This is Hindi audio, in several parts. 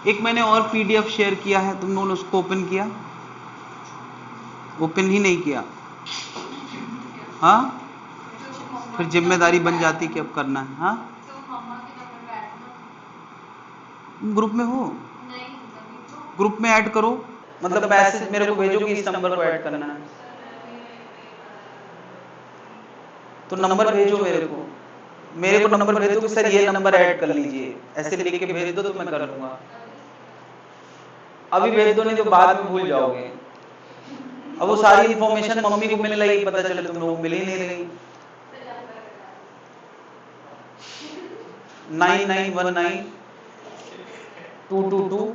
एक मैंने और पीडीएफ शेयर किया है, तुम लोगों ने उसको ओपन किया? ओपन ही नहीं किया? हाँ, फिर जिम्मेदारी बन जाती कि अब करना है। हाँ, ग्रुप में हो, ग्रुप में ऐड करो, मतलब मैसेज मेरे को भेजो कि इस नंबर को ऐड करना है, तो नंबर भेजो मेरे को नंबर भेज दो कि सर ये नंबर ऐड कर लीजिए, ऐसे लिख के भेज दो तो मैं कर लूंगा। अभी भेज दो, नहीं तो बाद में भूल जाओगे। अब वो सारी इन्फॉर्मेशन मम्मी को मिल रही, पता चले तुम लोग मिल ही नहीं रही। 99192222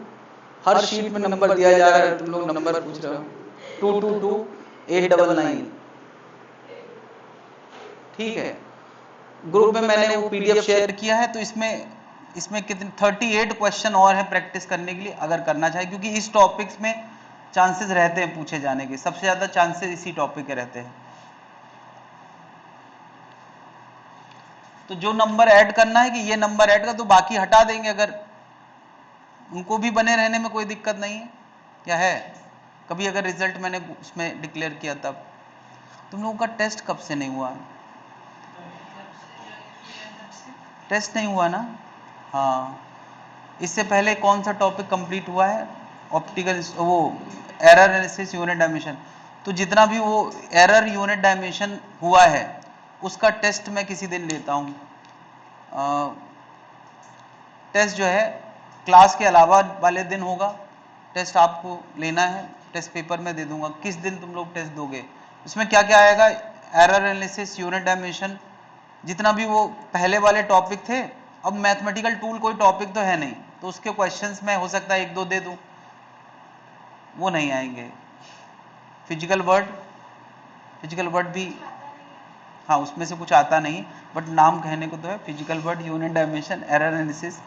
हर शीट में नंबर दिया जा रहा है, तुम लोग नंबर पूछ रहे हो 222899। ठीक है, ग्रुप में मैंने वो पीडीएफ शेयर किया है, तो इसमें कितने 38 क्वेश्चन और है प्रैक्टिस करने के लिए, अगर करना चाहे, क्योंकि इस टॉपिक्स में चांसेस रहते हैं पूछे जाने के, सबसे ज्यादा चांसेस इसी टॉपिक के रहते हैं। तो जो नंबर ऐड करना है कि ये नंबर ऐड कर, तो बाकी हटा देंगे, अगर उनको भी बने रहने में कोई दिक्कत नहीं है। क्या है, कभी अगर रिजल्ट मैंने उसमें डिक्लेयर किया तब। तुम लोगों का टेस्ट कब से नहीं हुआ? टेस्ट नहीं हुआ ना? हाँ, इससे पहले कौन सा टॉपिक कंप्लीट हुआ है? ऑप्टिकल, वो एरर एनालिसिस यूनिट डायमेंशन। तो जितना भी वो एरर यूनिट डायमेंशन हुआ है उसका टेस्ट मैं किसी दिन लेता हूँ। टेस्ट जो है क्लास के अलावा वाले दिन होगा, टेस्ट आपको लेना है, टेस्ट पेपर में दे दूंगा। किस दिन तुम लोग टेस्ट दोगे, इसमें क्या क्या आएगा? एरर एनालिसिस, यूनिट डायमेंशन, जितना भी वो पहले वाले टॉपिक थे। अब मैथमेटिकल टूल कोई टॉपिक तो है नहीं, तो उसके क्वेश्चंस में हो सकता है एक दो दे दूं, वो नहीं आएंगे। फिजिकल वर्ड भी, हाँ उसमें से कुछ आता नहीं, बट नाम कहने को तो है। Physical word, unit dimension, error analysis,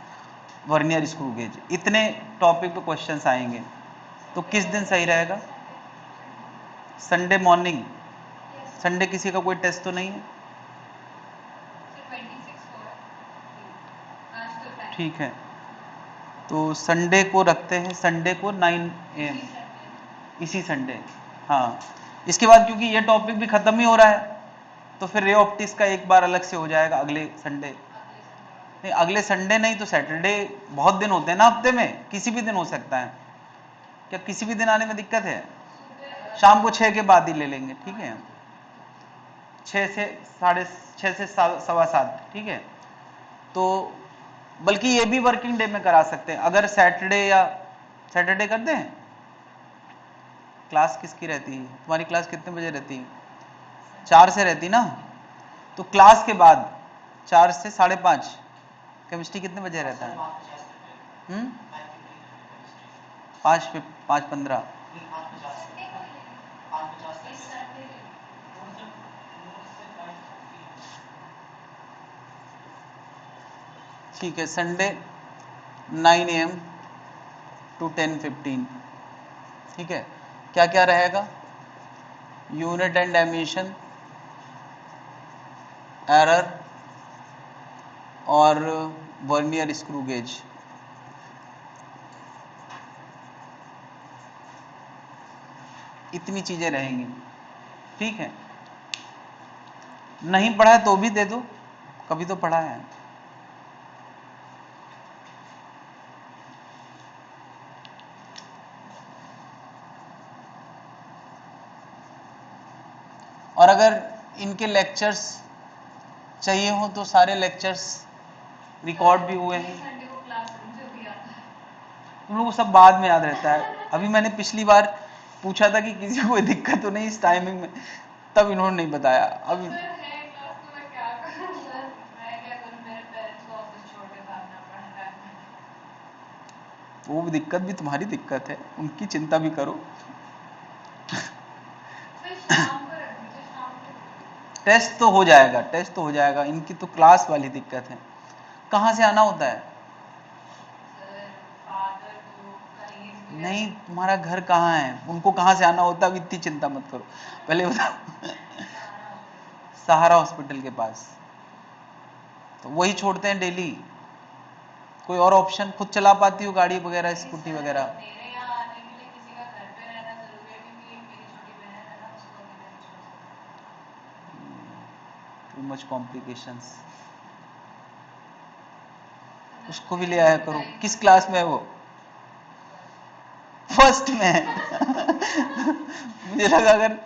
vernier screw gauge, इतने टॉपिक पे क्वेश्चंस आएंगे। तो किस दिन सही रहेगा? Sunday morning. संडे किसी का कोई टेस्ट तो नहीं है? ठीक है, तो संडे को रखते हैं, संडे को 9 AM, इसी संडे। हाँ, इसके बाद क्योंकि ये टॉपिक भी खत्म ही हो रहा है, तो फिर रे ऑप्टिक्स का एक बार अलग से हो जाएगा अगले संडे। नहीं, अगले संडे नहीं तो सैटरडे, बहुत दिन होते हैं ना हफ्ते में, किसी भी दिन हो सकता है। क्या किसी भी दिन आने में दिक्कत है? शाम को 6 के बाद ही ले लेंगे, ठीक है, 6 से 6:30 से 7:15, ठीक है। तो बल्कि ये भी वर्किंग डे में करा सकते हैं, अगर सैटरडे या सैटरडे कर दें। क्लास किसकी रहती है तुम्हारी? क्लास कितने बजे रहती है? 4 से रहती ना, तो क्लास के बाद 4 से 5:30 केमिस्ट्री कितने बजे रहता है? 5:15। ठीक है, संडे 9 AM to 10:15, ठीक है। क्या क्या रहेगा? यूनिट एंड डायमेंशन, एरर और वर्नियर स्क्रू गेज। इतनी चीजें रहेंगी, ठीक है। नहीं पढ़ा है तो भी दे दो, कभी तो पढ़ा है। और अगर इनके लेक्चर्स चाहिए हो तो सारे लेक्चर्स रिकॉर्ड भी हुए हैं। तुम लोगों को सब बाद में याद रहता है। अभी मैंने पिछली बार पूछा था कि किसी को कोई दिक्कत तो नहीं इस टाइमिंग में, तब इन्होंने नहीं बताया। अब वो दिक्कत भी तुम्हारी दिक्कत है, उनकी चिंता भी करो। टेस्ट तो हो जाएगा, टेस्ट तो हो जाएगा, इनकी तो क्लास वाली दिक्कत है। कहाँ से आना होता है? नहीं, तुम्हारा घर कहाँ है, उनको कहाँ से आना होता है, अब इतनी चिंता मत करो, पहले बताओ। सहारा हॉस्पिटल के पास, तो वही छोड़ते हैं डेली। कोई और ऑप्शन? खुद चला पाती हो गाड़ी वगैरह, स्कूटी वगैरह? मेरे यहाँ आने के लिए किसी का घर पे रहना जरूरी है, क्योंकि मेरी छोटी बहन है ना, उसको अभी नहीं छोड़ सकती। Too much complications. उसको भी ले आया करो। किस क्लास में है वो? फर्स्ट में है। मुझे लगा अगर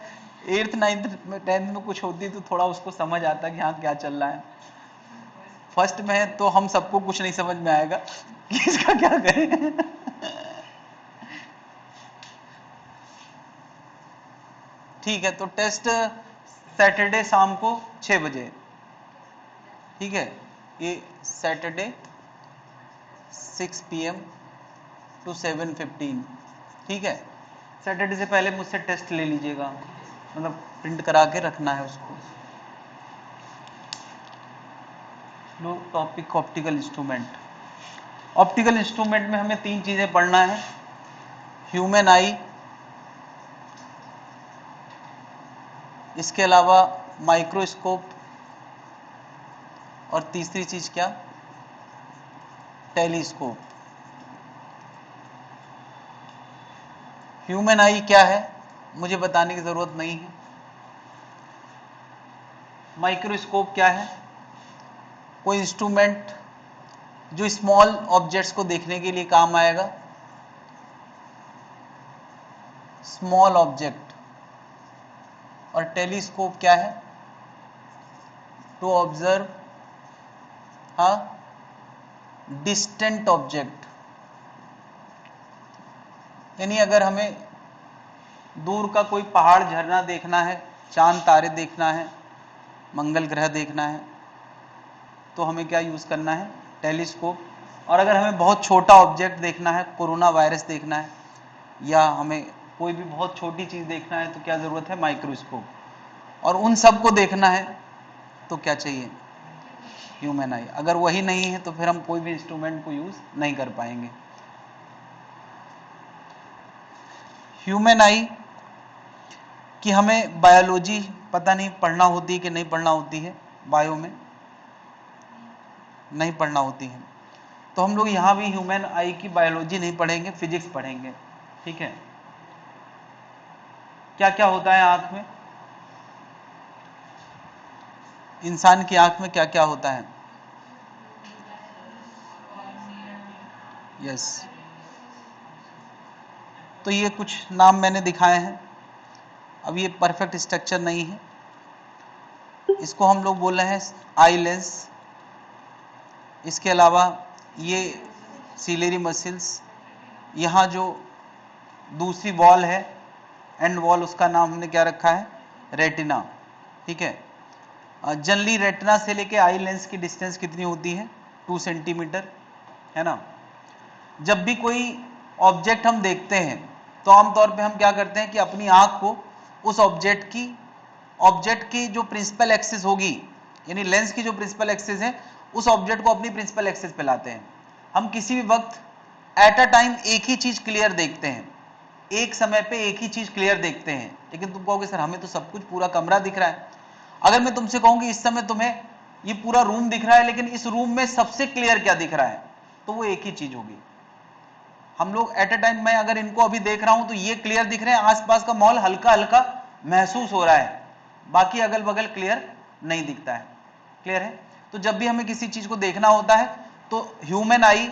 8th 9th में 10th में कुछ होती तो थोड़ा उसको समझ आता कि हाँ क्या चल रहा है। फर्स्ट में है तो हम सबको कुछ नहीं समझ में आएगा कि इसका क्या करें। ठीक है, तो टेस्ट सैटरडे शाम को 6 बजे। ठीक है, ये सैटरडे 6 PM to 7:15। ठीक है, सैटरडे से पहले मुझसे टेस्ट ले लीजिएगा, मतलब प्रिंट करा के रखना है उसको। लो topic optical instrument. Optical instrument में हमें 3 चीजें पढ़ना है, ह्यूमन आई, इसके अलावा माइक्रोस्कोप, और तीसरी चीज क्या? टेलीस्कोप। ह्यूमन आई क्या है मुझे बताने की जरूरत नहीं है। माइक्रोस्कोप क्या है? कोई इंस्ट्रूमेंट जो स्मॉल ऑब्जेक्ट्स को देखने के लिए काम आएगा, स्मॉल ऑब्जेक्ट। और टेलीस्कोप क्या है? To observe a distant object. यानी अगर हमें दूर का कोई पहाड़ झरना देखना है, चांद तारे देखना है, मंगल ग्रह देखना है, तो हमें क्या यूज करना है? टेलीस्कोप। और अगर हमें बहुत छोटा ऑब्जेक्ट देखना है, कोरोना वायरस देखना है, या हमें कोई भी बहुत छोटी चीज देखना है, तो क्या जरूरत है? माइक्रोस्कोप। और उन सब को देखना है तो क्या चाहिए? ह्यूमन आई। अगर वही नहीं है तो फिर हम कोई भी इंस्ट्रूमेंट को यूज नहीं कर पाएंगे। ह्यूमन आई कि हमें बायोलॉजी पता नहीं पढ़ना होती है कि नहीं पढ़ना होती है, बायो में नहीं पढ़ना होती है, तो हम लोग यहाँ भी ह्यूमन आई की बायोलॉजी नहीं पढ़ेंगे, फिजिक्स पढ़ेंगे। ठीक है, क्या क्या होता है आंख में? इंसान की आंख में क्या क्या होता है? यस, तो ये कुछ नाम मैंने दिखाए हैं। अब ये परफेक्ट स्ट्रक्चर नहीं है, इसको हम लोग बोल रहे हैं आई लेंस। इसके अलावा ये सीलेरी मसल्स, यहाँ जो दूसरी वॉल है, एंड वॉल, उसका नाम हमने क्या रखा है? रेटिना। ठीक है, जनरली रेटिना से लेके आई लेंस की डिस्टेंस कितनी होती है? 2 सेंटीमीटर, है ना। जब भी कोई ऑब्जेक्ट हम देखते हैं तो आमतौर पे हम क्या करते हैं कि अपनी आंख को उस ऑब्जेक्ट की जो प्रिंसिपल एक्सिस होगी, यानी लेंस की जो प्रिंसिपल एक्सिस है, उस ऑब्जेक्ट को अपनी प्रिंसिपल एक्सिस पे लाते हैं। हम किसी भी वक्त एट अ टाइम एक ही चीज क्लियर देखते हैं, एक समय पे एक ही चीज क्लियर देखते हैं। लेकिन तुम कहोगे सर हमें तो सब कुछ पूरा कमरा दिख रहा है। अगर मैं तुमसे कहूंगी इस समय तुम्हें ये पूरा रूम दिख रहा है, लेकिन इस रूम में सबसे क्लियर क्या दिख रहा है, तो वो एक ही चीज होगी। हम लोग एट अ टाइम, मैं अगर इनको अभी देख रहा हूं तो ये क्लियर दिख रहे हैं, आसपास का माहौल हल्का हल्का महसूस हो रहा है, बाकी अगल बगल क्लियर नहीं दिखता है। क्लियर है? तो जब भी हमें किसी चीज को देखना होता है तो ह्यूमन आई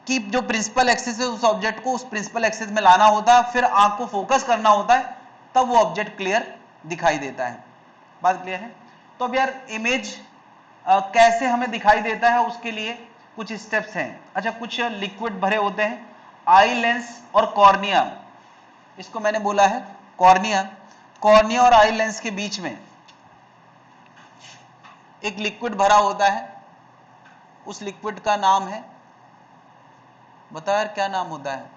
की जो प्रिंसिपल एक्सिस है उस ऑब्जेक्ट को उस प्रिंसिपल एक्सिस में लाना होता है, फिर आंख को फोकस करना होता है, तब वो ऑब्जेक्ट क्लियर दिखाई देता है। बात क्लियर है? तो अब यार इमेज कैसे हमें दिखाई देता है उसके लिए कुछ स्टेप्स हैं। अच्छा, कुछ लिक्विड भरे होते हैं, आई लेंस और कॉर्निया, इसको मैंने बोला है कॉर्निया। कॉर्निया और आई लेंस के बीच में एक लिक्विड भरा होता है, उस लिक्विड का नाम है, बताओ यार क्या नाम होता है?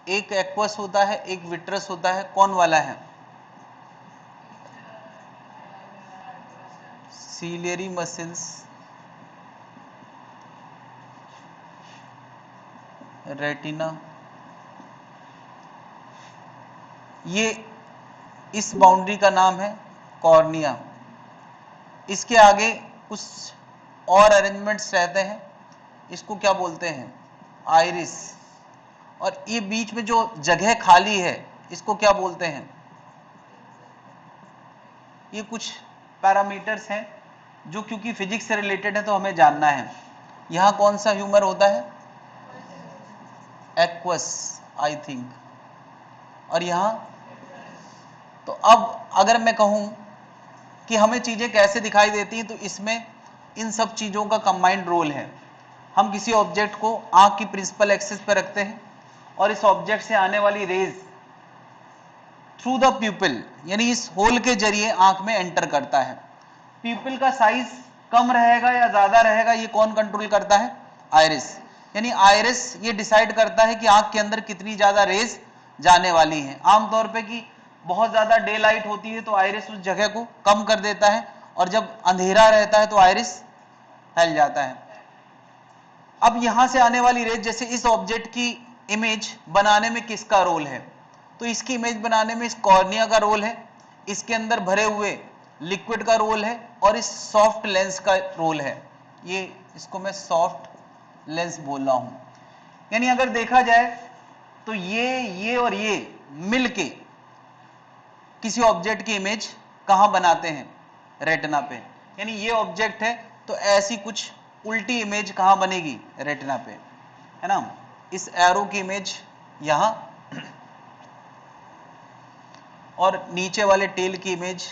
एक एक्वस होता है, एक विट्रस होता है, कौन वाला है? सीलियरी मसल्स, रेटिना, ये इस बाउंड्री का नाम है कॉर्निया। इसके आगे कुछ और अरेंजमेंट्स रहते हैं, इसको क्या बोलते हैं, आइरिस। और ये बीच में जो जगह खाली है इसको क्या बोलते हैं, ये कुछ पैरामीटर्स हैं जो क्योंकि फिजिक्स से रिलेटेड है तो हमें जानना है। यहां कौन सा ह्यूमर होता है, एक्वस आई थिंक, और यहां, तो अब अगर मैं कहूं कि हमें चीजें कैसे दिखाई देती हैं, तो इसमें इन सब चीजों का कंबाइंड रोल है। हम किसी ऑब्जेक्ट को आंख की प्रिंसिपल एक्सिस पर रखते हैं और इस ऑब्जेक्ट से आने वाली रेज थ्रू द प्यूपिल यानी इस होल के जरिए आंख में एंटर करता है। प्यूपिल का साइज कम रहेगा या ज्यादा रहेगा ये कौन कंट्रोल करता है, आइरिस। यानी आइरिस ये डिसाइड करता है कि आंख के अंदर कितनी ज्यादा रेज जाने वाली है। आमतौर पे कि बहुत ज्यादा डे लाइट होती है तो आइरिस उस जगह को कम कर देता है, और जब अंधेरा रहता है तो आइरिस फैल जाता है। अब यहां से आने वाली रेज, जैसे इस ऑब्जेक्ट की इमेज बनाने में किसका रोल है, तो इसकी इमेज बनाने में इस कॉर्निया का रोल है, इसके अंदर भरे हुए लिक्विड का रोल है, और इस सॉफ्ट लेंस का रोल है। ये इसको मैं सॉफ्ट लेंस बोल रहा हूं। यानी अगर देखा जाए तो ये और ये मिलके किसी ऑब्जेक्ट की इमेज कहां बनाते हैं, रेटिना पे। यानी ये ऑब्जेक्ट है तो ऐसी कुछ उल्टी इमेज कहां बनेगी, रेटिना पे, है ना। इस एरो की इमेज यहां और नीचे वाले टेल की इमेज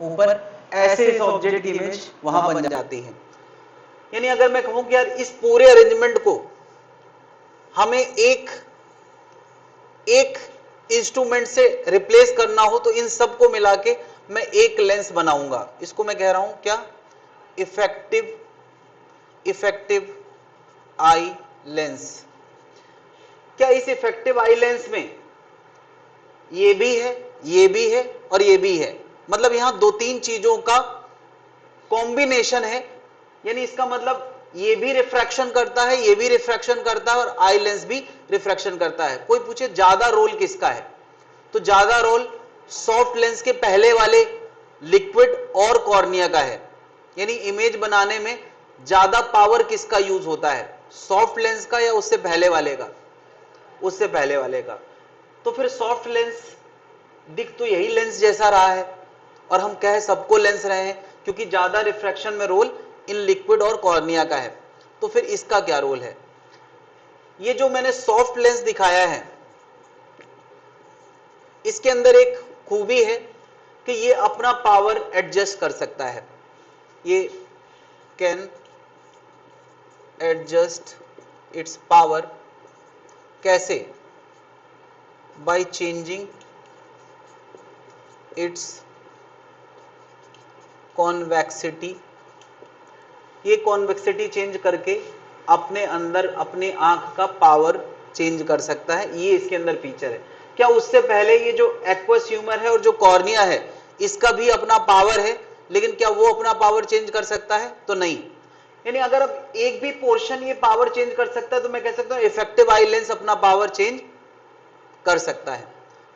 ऊपर, ऐसे इस ऑब्जेक्ट की इमेज वहां बन जाती है। यानी अगर मैं कहूं कि यार इस पूरे अरेंजमेंट को हमें एक इंस्ट्रूमेंट से रिप्लेस करना हो तो इन सबको मिला के मैं एक लेंस बनाऊंगा। इसको मैं कह रहा हूं क्या, इफेक्टिव आई लेंस। क्या इस इफेक्टिव आई लेंस में ये भी है, ये भी है और ये भी है, मतलब यहां दो तीन चीजों का कॉम्बिनेशन है। यानी इसका मतलब ये भी रिफ्रैक्शन करता है, ये भी रिफ्रैक्शन करता है और आई लेंस भी रिफ्रैक्शन करता है। कोई पूछे ज्यादा रोल किसका है, तो ज्यादा रोल सॉफ्ट लेंस के पहले वाले लिक्विड और कॉर्निया का है। यानी इमेज बनाने में ज्यादा पावर किसका यूज होता है, सॉफ्ट लेंस का या उससे पहले वाले का, उससे पहले वाले का। तो फिर सॉफ्ट लेंस दिख तो यही लेंस जैसा रहा है और हम कह सबको लेंस रहे हैं क्योंकि ज्यादा रिफ्रैक्शन में रोल इन लिक्विड और कॉर्निया का है। तो फिर इसका क्या रोल है, ये जो मैंने सॉफ्ट लेंस दिखाया है इसके अंदर एक खूबी है कि ये अपना पावर एडजस्ट कर सकता है। ये कैन एडजस्ट इट्स पावर, कैसे, बाय चेंजिंग इट्स कॉन्वेक्सिटी। ये कॉन्वेक्सिटी चेंज करके अपने अंदर अपने आंख का पावर चेंज कर सकता है। ये इसके अंदर फीचर है। क्या उससे पहले ये जो एक्वस ह्यूमर है और जो कॉर्निया है इसका भी अपना पावर है, लेकिन क्या वो अपना पावर चेंज कर सकता है, तो नहीं। यानी अगर अब एक भी पोर्शन ये पावर चेंज कर सकता है तो मैं कह सकता हूं इफेक्टिव आई लेंस अपना पावर चेंज कर सकता है।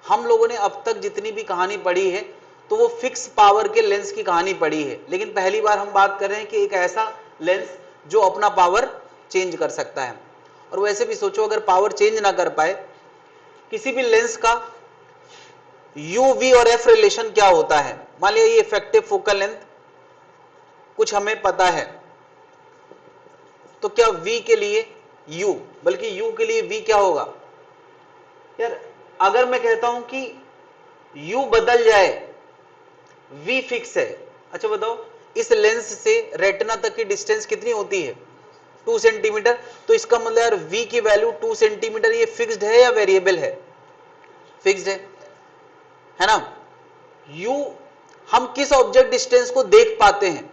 हम लोगों ने अब तक जितनी भी कहानी पढ़ी है तो वो फिक्स पावर के लेंस की कहानी पढ़ी है, लेकिन पहली बार हम बात कर रहे हैं कि एक ऐसा लेंस जो अपना पावर चेंज कर सकता है। और वैसे भी सोचो अगर पावर चेंज ना कर पाए किसी भी लेंस का यू वी और एफ रिलेशन क्या होता है। मान लिया ये इफेक्टिव फोकल लेंथ कुछ हमें पता है, तो क्या v के लिए u बल्कि u के लिए v क्या होगा। यार अगर मैं कहता हूं कि u बदल जाए v फिक्स है, अच्छा बताओ इस लेंस से रेटिना तक की डिस्टेंस कितनी होती है, 2 सेंटीमीटर। तो इसका मतलब यार v की वैल्यू 2 सेंटीमीटर ये फिक्स्ड है या वेरिएबल है, फिक्स्ड है ना। u हम किस ऑब्जेक्ट डिस्टेंस को देख पाते हैं,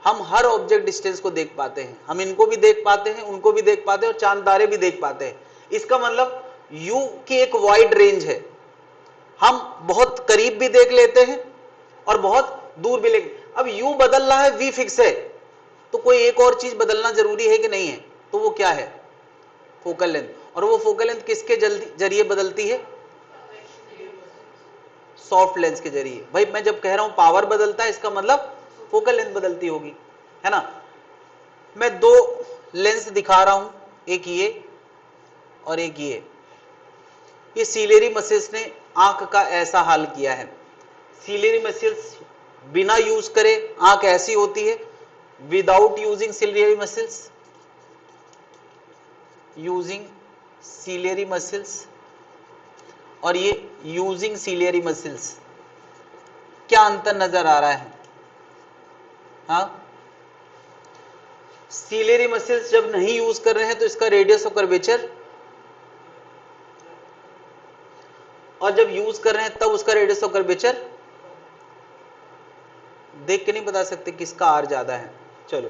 हम हर ऑब्जेक्ट डिस्टेंस को देख पाते हैं। हम इनको भी देख पाते हैं, उनको भी देख पाते हैं और चांद तारे भी देख पाते हैं। इसका मतलब u की एक वाइड रेंज है, हम बहुत करीब भी देख लेते हैं और बहुत दूर भी लेते। अब u बदल रहा है, v फिक्स है, तो कोई एक और चीज बदलना जरूरी है कि नहीं है, तो वो क्या है, फोकल लेंथ। और वो फोकल लेंथ किसके जरिए बदलती है, सॉफ्ट लेंस के जरिए। भाई मैं जब कह रहा हूं पावर बदलता है, इसका मतलब फोकल लेंथ बदलती होगी, है ना। मैं दो लेंस दिखा रहा हूं, एक ये और एक ये सीलियरी मसल्स ने आंख का ऐसा हाल किया है। सीलियरी मसल्स बिना यूज करे आंख ऐसी होती है, without using ciliary muscles, using ciliary muscles, और ये यूजिंग सीलियरी मसल्स, क्या अंतर नजर आ रहा है? हाँ, सीलियरी मसल्स जब नहीं यूज कर रहे हैं तो इसका रेडियस ऑफ कर्वेचर, और जब यूज कर रहे हैं तब उसका रेडियस ऑफ कर्वेचर देख के नहीं बता सकते किसका आर ज्यादा है। चलो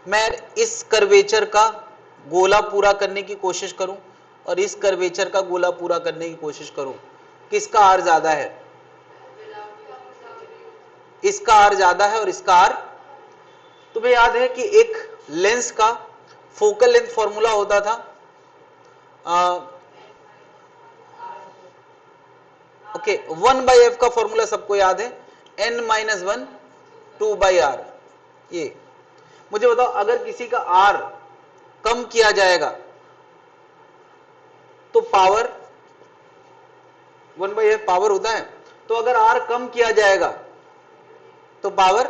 मैं इस कर्वेचर का गोला पूरा करने की कोशिश करूं और इस कर्वेचर का गोला पूरा करने की कोशिश करूं, किसका आर ज्यादा है? इसका आर ज्यादा है और इसका आर। तुम्हें याद है कि एक लेंस का फोकल लेंथ फॉर्मूला होता था, ओके, 1/f का फॉर्मूला सबको याद है, n-1 2/r। ये मुझे बताओ, अगर किसी का r कम किया जाएगा तो पावर 1/f पावर होता है, तो अगर r कम किया जाएगा तो पावर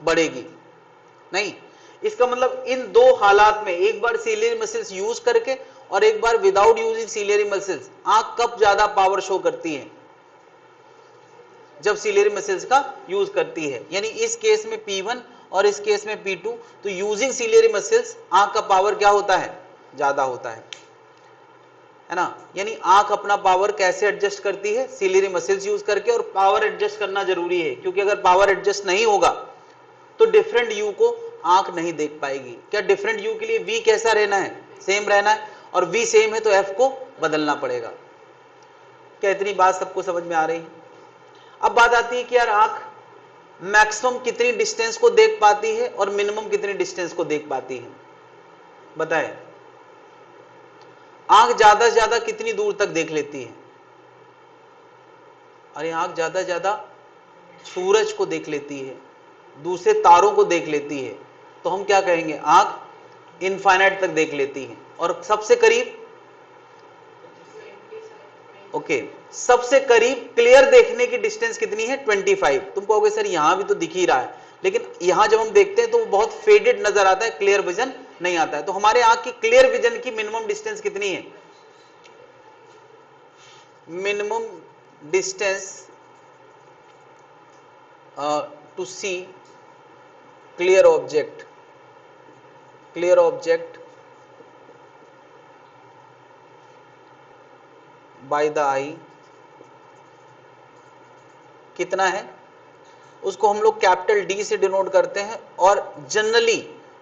बढ़ेगी नहीं। इसका मतलब इन दो हालात में, एक बार सीलियरी मसल्स यूज करके और एक बार विदाउट यूजिंग सीलियरी मसल्स, आंख कब ज्यादा पावर शो करती है? जब सीलियरी मसल्स का यूज करती है। यानी इस केस में P1 और इस केस में P2, तो यूजिंग सीलियरी मसल्स आंख का पावर क्या होता है? ज्यादा होता है ना। यानी आंख अपना पावर कैसे एडजस्ट करती है? सीलियरी मसल्स यूज करके, और पावर एडजस्ट करना जरूरी है, क्योंकि अगर पावर एडजस्ट नहीं होगा तो डिफरेंट यू को आंख नहीं देख पाएगी। क्या डिफरेंट यू के लिए V कैसा रहना है? सेम रहना है, और V सेम है तो F को बदलना पड़ेगा। क्या इतनी बात सबको समझ में आ रही है? अब बात आती है कि यार आंख मैक्सिमम कितनी डिस्टेंस को देख पाती है और मिनिमम कितनी डिस्टेंस को देख पाती है? बताएं, आंख ज्यादा से ज्यादा कितनी दूर तक देख लेती है? अरे आंख ज्यादा से ज्यादा सूरज को देख लेती है, दूसरे तारों को देख लेती है, तो हम क्या कहेंगे? आंख इनफाइनाइट तक देख लेती है। और सबसे करीब, ओके, सबसे करीब क्लियर देखने की डिस्टेंस कितनी है? 25। तुम कहोगे सर यहां भी तो दिख ही रहा है, लेकिन यहां जब हम देखते हैं तो वो बहुत फेडेड नजर आता है, क्लियर विजन नहीं आता है। तो हमारे आंख की क्लियर विजन की मिनिमम डिस्टेंस कितनी है? Minimum distance to see clear object, clear object by the eye कितना है? उसको हम लोग कैपिटल D से डिनोट करते हैं, और जनरली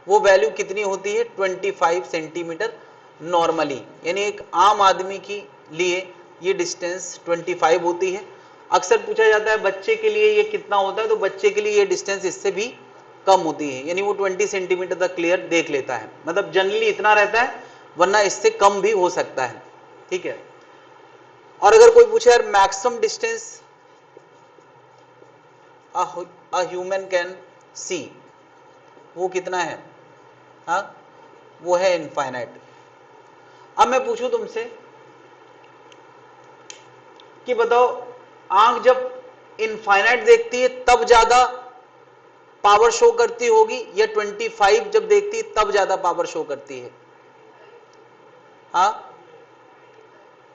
वो वैल्यू कितनी होती है? 25 सेंटीमीटर नॉर्मली। यानी एक आम आदमी के लिए ये डिस्टेंस 25 होती है। अक्सर पूछा जाता है बच्चे के लिए ये कितना होता है, तो बच्चे के लिए ये डिस्टेंस इससे भी कम होती है, यानी वो 20 सेंटीमीटर तक क्लियर देख लेता है। मतलब जनरली इतना रहता है, वरना इससे कम भी हो सकता है, ठीक है। और अगर कोई पूछे यार maximum distance a human can see, वो कितना है? हाँ, वो है इनफाइनाइट। अब मैं पूछूं तुमसे कि बताओ, आंख जब इनफाइनाइट देखती है तब ज्यादा पावर शो करती होगी, या 25 जब देखती है तब ज्यादा पावर शो करती है? हाँ,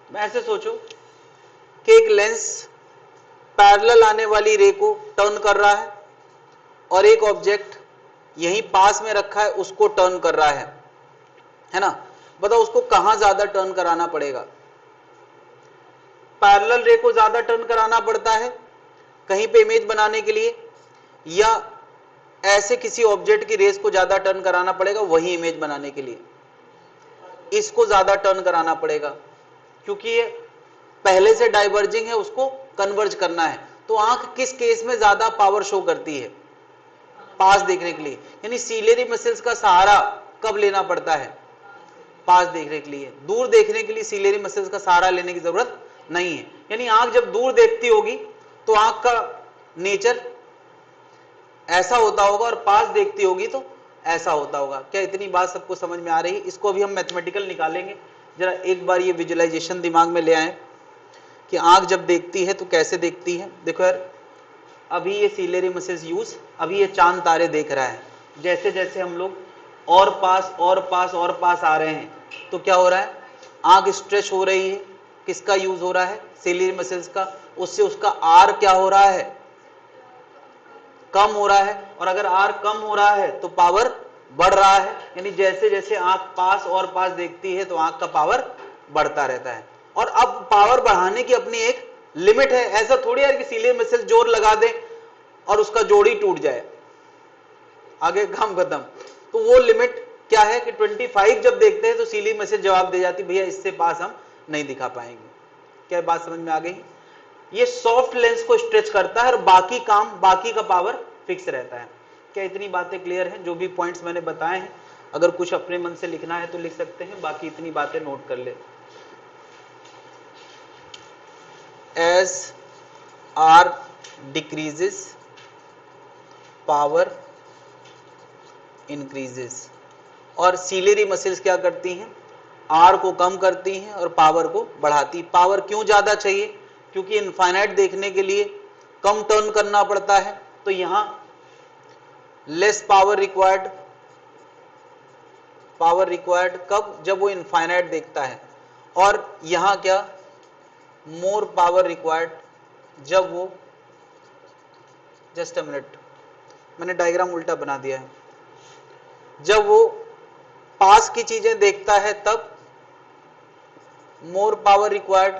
मैं ऐसे सोचो कि एक लेंस पैरेलल आने वाली रे को टर्न कर रहा है, और एक ऑब्जेक्ट यहीं पास में रखा है उसको टर्न कर रहा है ना। बताओ उसको कहां ज्यादा टर्न कराना पड़ेगा? पैरेलल रे को ज्यादा टर्न कराना पड़ता है कहीं पे इमेज बनाने के लिए, या ऐसे किसी ऑब्जेक्ट की रेस को ज्यादा टर्न कराना पड़ेगा वही इमेज बनाने के लिए? इसको ज्यादा टर्न कराना पड़ेगा, क्योंकि ये पहले से डाइवर्जिंग है, उसको कन्वर्ज करना है। तो आंख किस केस में ज्यादा पावर शो करती है? पास देखने के लिए। यानी सीलियरी मसल्स का सहारा कब लेना पड़ता है? पास देखने के लिए। दूर देखने के लिए सीलियरी मसल्स का सहारा लेने की जरूरत नहीं है। यानी आंख जब दूर देखती होगी तो आंख का नेचर ऐसा होता होगा और पास देखती होगी तो ऐसा होता होगा। क्या इतनी बात सबको समझ में आ रही है? इसको अभी हम मैथमेटिकल निकालेंगे। जरा एक बार ये विजुअलाइजेशन दिमाग में ले आए कि आंख जब देखती है तो कैसे देखती है। देखो यार, अभी ये सीलियरी मसल्स यूज, अभी ये चांद तारे देख रहा है। जैसे जैसे हम लोग और पास और पास और पास आ रहे हैं तो क्या हो रहा है, आंख स्ट्रेच हो रही है। किसका यूज हो रहा है? सीलियरी मसल्स का। उससे उसका आर क्या हो रहा है? कम हो रहा है। और अगर आर कम हो रहा है तो पावर बढ़ रहा है। यानी जैसे जैसे आंख पास और पास देखती है तो आंख का पावर बढ़ता रहता है। और अब पावर बढ़ाने की अपनी एक लिमिट है। ऐसा थोड़ी है कि सीलियर मसल जोर लगा दे और उसका जोड़ ही टूट जाए, आगे काम खत्म। तो वो लिमिट क्या है कि 25 जब देखते हैं तो सीलियर मसल जवाब दे जाती, भैया इससे पास हम नहीं दिखा पाएंगे। क्या बात समझ में आ गई? ये सॉफ्ट लेंस को स्ट्रेच करता है और बाकी काम, बाकी का पावर फिक्स रहता है। क्या इतनी बातें क्लियर हैं? जो भी पॉइंट्स मैंने बताए हैं, अगर कुछ अपने मन से लिखना है तो लिख सकते हैं, बाकी इतनी बातें नोट कर ले। As R decreases power increases. और सीलियरी मसल्स क्या करती हैं? आर को कम करती हैं और पावर को बढ़ाती। पावर क्यों ज्यादा चाहिए? क्योंकि इनफाइनाइट देखने के लिए कम टर्न करना पड़ता है, तो यहां less power required. Power required कब? जब वो इनफाइनाइट देखता है। और यहां क्या? मोर पावर रिक्वायर्ड जब वो, जस्ट अ मिनट, मैंने डायग्राम उल्टा बना दिया है। जब वो पास की चीजें देखता है तब मोर पावर रिक्वायर्ड,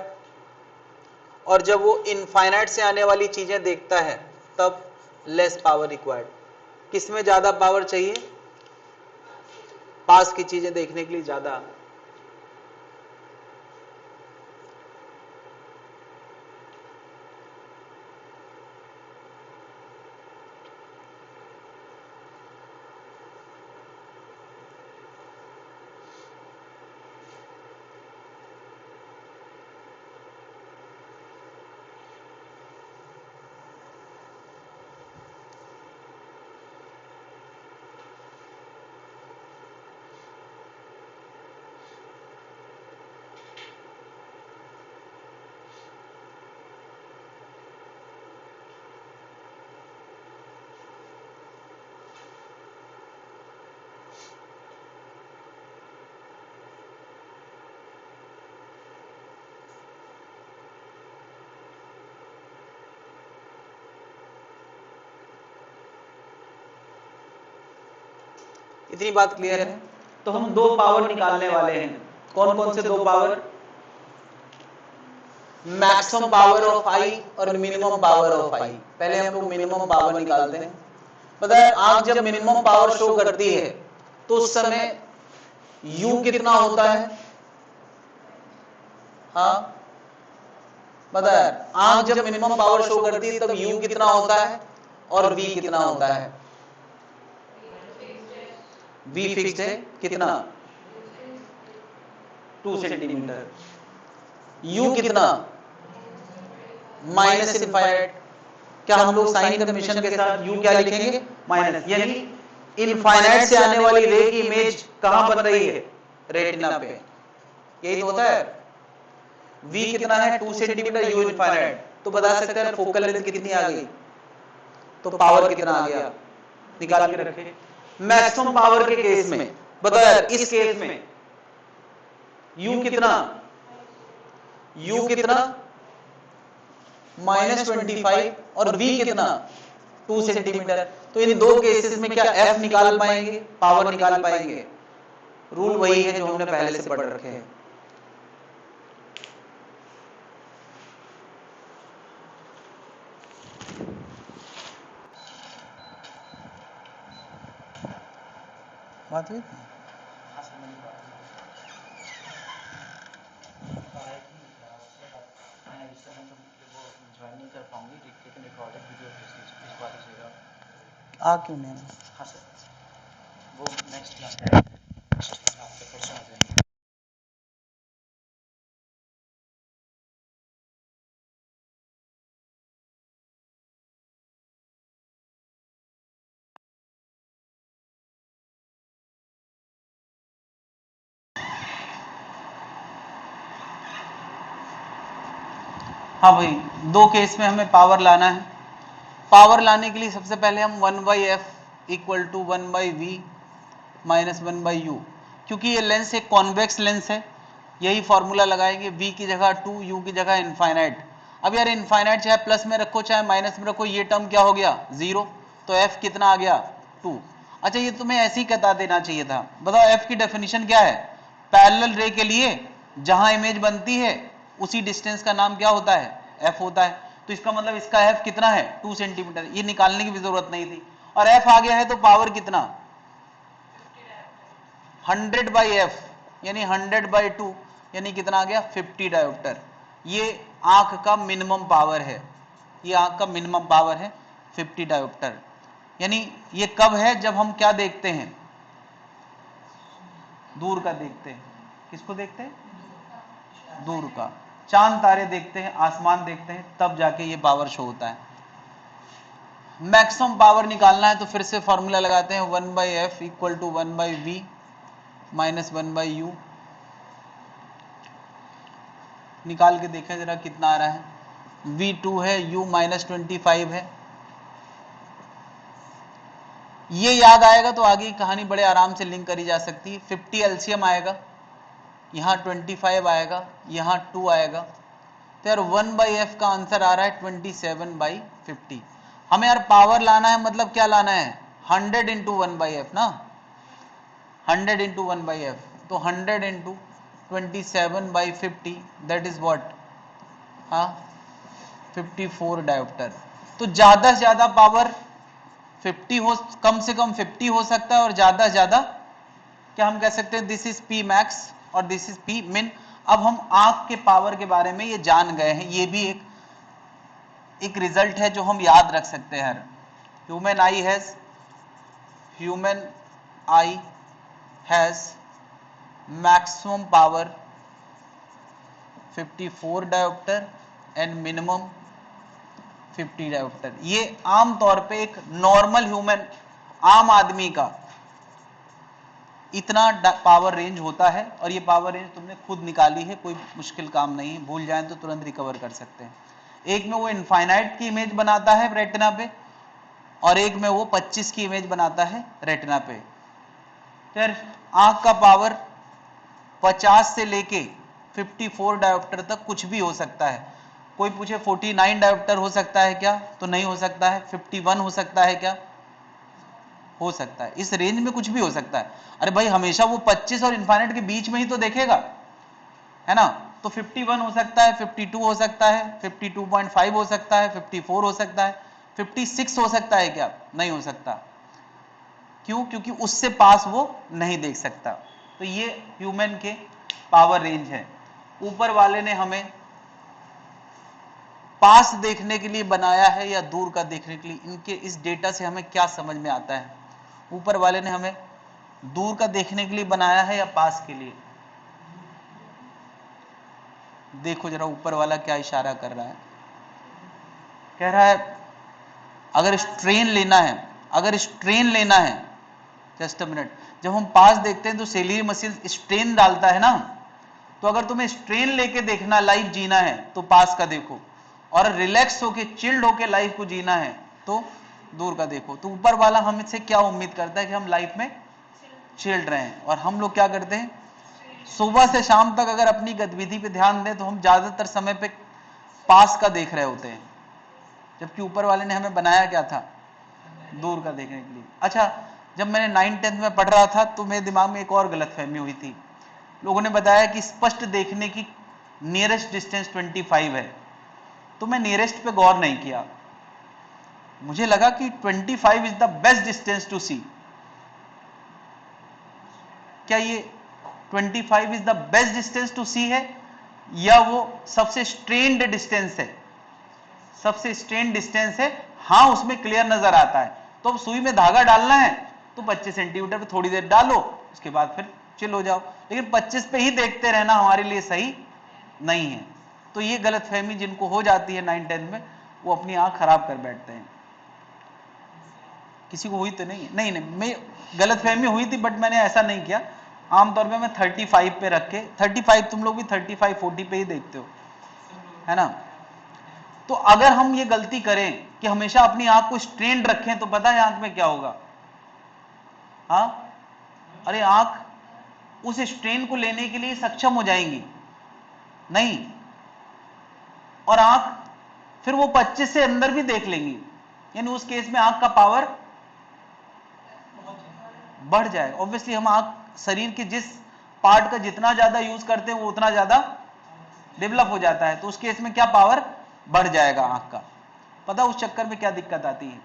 और जब वो इनफाइनाइट से आने वाली चीजें देखता है तब लेस पावर रिक्वायर्ड। किसमें ज्यादा पावर चाहिए? पास की चीजें देखने के लिए ज्यादा। इतनी बात क्लियर है? तो हम दो पावर निकालने वाले हैं। कौन कौन से दो पावर? मैक्सिमम पावर ऑफ आई और मिनिमम पावर ऑफ आई। पहले हम लोग मिनिमम पावर निकालते हैं। पता है, आंख जब मिनिमम पावर शो करती है तो उस समय यू कितना होता है? हाँ, पता है, आंख जब मिनिमम पावर शो करती है तब यू कितना होता है और वी कितना होता है? वी फिक्स्ड है कितना? 2 सेंटीमीटर। यू कितना? Minus infinite. क्या हम लोग साइन कन्वेंशन के साथ यू क्या लिखेंगे? माइनस। यानी इनफाइनाइट से आने वाली रे की इमेज कहां बन रही है? रेटिना पे। यही तो होता है। वी कितना है? 2 सेंटीमीटर, यू इनफाइनाइट। तो बता सकते हैं फोकल लेंथ कितनी आ गई, तो पावर कितना आ गया, निकाल के रखे। मैक्सिमम पावर के केस में बता यार, इस केस में यू कितना? यू कितना? -25 और v कितना? 2 सेंटीमीटर। तो इन दो केसेस में क्या f निकाल पाएंगे, पावर निकाल पाएंगे? रूल वही है जो हमने पहले से पढ़ रखे हैं। बात हुई? आ क्यों नहीं? हाँ सर, वो नेक्स्ट क्लास हाँ भाई, दो केस में हमें पावर लाना है। पावर लाने के लिए सबसे पहले हम 1/f equal to 1/v minus 1/u, क्योंकि ये लेंस एक कॉन्वेक्स लेंस है, यही फॉर्मूला लगाएंगे, v की जगह 2, u की जगह इनफाइनाइट। अब यार इनफाइनाइट चाहे प्लस में रखो चाहे माइनस में रखो, ये टर्म क्या हो गया 0, तो f कितना आ गया 2। अच्छा ये तुम्हें ऐसे ही बता देना चाहिए था। बताओ f की डेफिनेशन क्या है? पैरेलल रे के लिए जहां इमेज बनती है उसी डिस्टेंस का नाम क्या होता है? f होता है। तो इसका मतलब इसका f कितना है 2 सेंटीमीटर। ये निकालने की भी जरूरत नहीं थी, और f आ गया है तो पावर कितना 100/f यानी 100/2 यानी कितना आ गया 50 डायोप्टर। ये आंख का मिनिमम पावर है, ये आंख का मिनिमम पावर है 50 डायोप्टर। यानी ये कब है? जब हम क्या देखते हैं? दूर का देखते हैं। किसको देखते हैं? दूर का, चांद तारे देखते हैं, आसमान देखते हैं, तब जाके ये पावर शो होता है। मैक्सिमम पावर निकालना है तो फिर से फॉर्मूला लगाते हैं 1/f equal to 1/v minus 1/u। निकाल के देखें जरा कितना आ रहा है। v2 है, u -25 है। ये याद आएगा तो आगे की कहानी बड़े आराम से लिंक करी जा सकती है। 50 एलसीएम आएगा, यहाँ 25 आएगा, यहाँ 2 आएगा, तो यार 1/f का आंसर आ रहा है 27/50। हमें यार पावर लाना है, मतलब क्या लाना है 100 इंटू 1/f ना, 100 इंटू 1/f, तो 100 इंटू 27/50 दैट इज व्हाट, हाँ 54 डायोप्टर। तो ज्यादा से ज्यादा पावर 50 हो, कम से कम 50 हो सकता है, और ज्यादा से ज्यादा क्या हम कह सकते हैं दिस इज पी मैक्स और दिस इज पी मिन। अब हम आंख के पावर के बारे में ये जान गए हैं, ये भी एक रिजल्ट है जो हम याद रख सकते हैं। Human I has maximum power 54 dioptre and minimum 50 dioptre. ये आम तौर पे एक नॉर्मल ह्यूमन, आम आदमी का इतना पावर रेंज होता है, और ये पावर रेंज तुमने खुद निकाली है, कोई मुश्किल काम नहीं है, भूल जाएं तो तुरंत रिकवर कर सकते हैं। एक में वो इनफाइनाइट की इमेज बनाता है रेटिना पे, और एक में वो 25 की इमेज बनाता है रेटिना पे। फिर आंख का पावर 50 से लेके 54 डायोप्टर तक कुछ भी हो सकता है। कोई पूछे 49 डायोप्टर हो सकता है क्या, तो नहीं हो सकता है। 51 हो सकता है क्या, हो सकता है। इस रेंज में कुछ भी हो सकता है। अरे भाई हमेशा वो 25 और इनफाइनाइट के बीच में ही तो देखेगा, है ना। तो 51 हो सकता है, 52 हो सकता है, 52.5 हो सकता है, 54 हो सकता है, 56 हो सकता है क्या, नहीं हो सकता। क्यों? क्योंकि उससे पास वो नहीं देख सकता। तो ये ह्यूमन के पावर रेंज है। ऊपर वाले ने हमें पास देखने के लिए बनाया है या दूर का देखने के लिए, इनके इस डेटा से हमें क्या समझ में आता है? ऊपर वाले ने हमें दूर का देखने के लिए बनाया है या पास के लिए? देखो जरा ऊपर वाला क्या इशारा कर रहा है। कह रहा है अगर स्ट्रेन लेना है, अगर स्ट्रेन लेना है, जस्ट अ मिनट, जब हम पास देखते हैं तो सेलियरी मसल स्ट्रेन डालता है ना, तो अगर तुम्हें स्ट्रेन लेके देखना, लाइफ जीना है तो पास का देखो, और रिलैक्स होके चिल्ड होके लाइफ को जीना है तो दूर का देखो। तो ऊपर वाला हमसे क्या उम्मीद करता है कि हम लाइफ में चिल्ड रहे हैं, और हम लोग क्या करते हैं सुबह से शाम तक अगर अपनी गतिविधि पे ध्यान दें तो हम ज्यादातर समय पे पास का देख रहे होते हैं, जबकि ऊपर वाले ने हमें बनाया क्या था, दूर का देखने के लिए। अच्छा, जब मैंने 9th-10th में पढ़ रहा था तो मेरे दिमाग में एक और गलतफहमी हुई थी। लोगों ने बताया कि स्पष्ट देखने की नियरेस्ट डिस्टेंस 25 है, तो मैं नियरेस्ट पे गौर नहीं किया। मुझे लगा कि 25 is the best distance to see. क्या ये 25 is the best distance to see है, या वो सबसे स्ट्रेन्ड डिस्टेंस है? सबसे स्ट्रेन्ड डिस्टेंस है, हाँ उसमें क्लियर नजर आता है। तो अब सुई में धागा डालना है तो 25 सेंटीमीटर पे थोड़ी देर डालो, उसके बाद फिर चिल हो जाओ, लेकिन 25 पे ही देखते रहना हमारे लिए सही नहीं है। तो ये गलतफहमी जिनको हो जाती है 9th-10th में, वो अपनी आंख खराब कर बैठते हैं। किसी को हुई तो नहीं? नहीं, मैं गलतफहमी हुई थी बट मैंने ऐसा नहीं किया। आमतौर पे मैं 35 पे रख के, 35 तुम लोग भी 35-40 पे ही देखते हो, है ना। तो अगर हम ये गलती करें कि हमेशा अपनी आंख को स्ट्रेन्ड रखें तो पता है आंख में क्या होगा? हाँ, अरे आंख उस स्ट्रेन को लेने के लिए सक्षम हो जाएंगी नहीं, और आंख फिर वो 25 से अंदर भी देख लेंगी, यानी उस केस में आंख का पावर बढ़ जाए। ऑब्वियसली हम आंख शरीर के जिस पार्ट का जितना ज्यादा यूज करते हैं वो उतना ज्यादा डेवलप हो जाता है, तो उस केस में क्या पावर बढ़ जाएगा आंख का। पता उस चक्कर में क्या दिक्कत आती है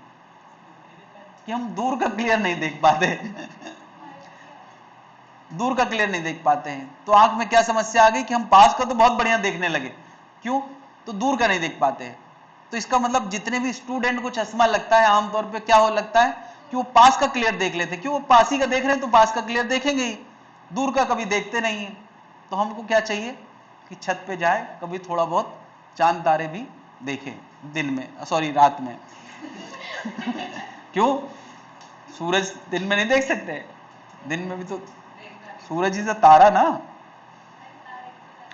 कि हम दूर का क्लियर नहीं देख पाते दूर का क्लियर नहीं देख पाते हैं। तो आंख में क्या समस्या आ गई कि हम पास का तो बहुत बढ़िया देखने लगे, क्यों? तो दूर का नहीं देख पाते हैं। तो इसका मतलब जितने भी स्टूडेंट को चश्मा लगता है आमतौर पे क्या हो लगता है कि वो पास का क्लियर देख लेते हैं, क्यों? वो पास ही का देख रहे हैं तो पास का क्लियर देखेंगे ही, दूर का कभी देखते नहीं है। तो हमको क्या चाहिए कि छत पे जाए, कभी थोड़ा बहुत चांद तारे भी देखें दिन में, सॉरी रात में क्यों? सूरज दिन में नहीं देख सकते? दिन में भी तो सूरज ही से तारा ना।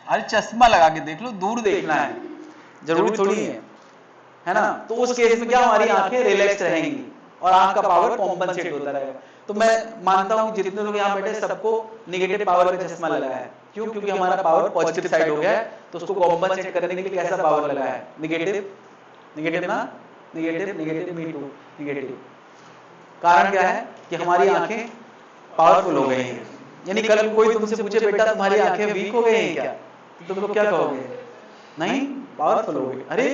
अरे चश्मा लगा के देख लो, दूर देखना है, जरूरी थोड़ी है ना। तो उस केस में क्या हमारी आंखें रिलैक्स रहेंगी और आंख का पावर कॉम्पनसेट होता रहेगा। तो मैं मानता हूं जितने लोग यहाँ बैठे सबको निगेटिव पावर का चश्मा लगा है, क्यों? क्योंकि हमारा पावर पॉजिटिव साइड हो गया है, तो उसको कॉम्पनसेट करने के लिए कैसा पावर लगा है? निगेटिव, निगेटिव ना, negative, negative, me too, negative. कारण क्या है कि हमारी आंखें पावरफुल हो गई हैं। यानी कल कोई तुमसे पूछे बेटा तुम्हारी आंखें वीक हो गई हैं क्या, तो तुम लोग क्या कहोगे? नहीं, पावरफुल हो गई। अरे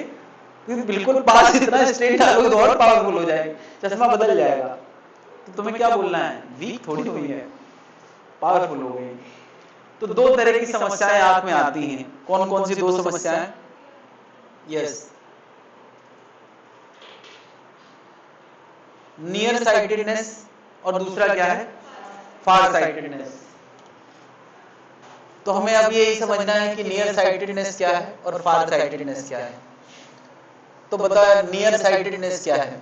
बिल्कुल पास इतना स्ट्रेट डालोगे तो और पावरफुल हो जाएगी, चश्मा बदल जाएगा। तो तुम्हें क्या बोलना है? वीक थोड़ी हुई है, पावरफुल हो गई। तो दो तरह की समस्याएं आंख में आती हैं। कौन कौन सी दो समस्याएं? यस, नियर साइटेडनेस और दूसरा क्या है? फार साइटेडनेस। तो हमें अब यही समझना है कि नियर साइटेडनेस क्या है और फार साइटेडनेस क्या है। तो बताओ नियर साइटेडनेस क्या है?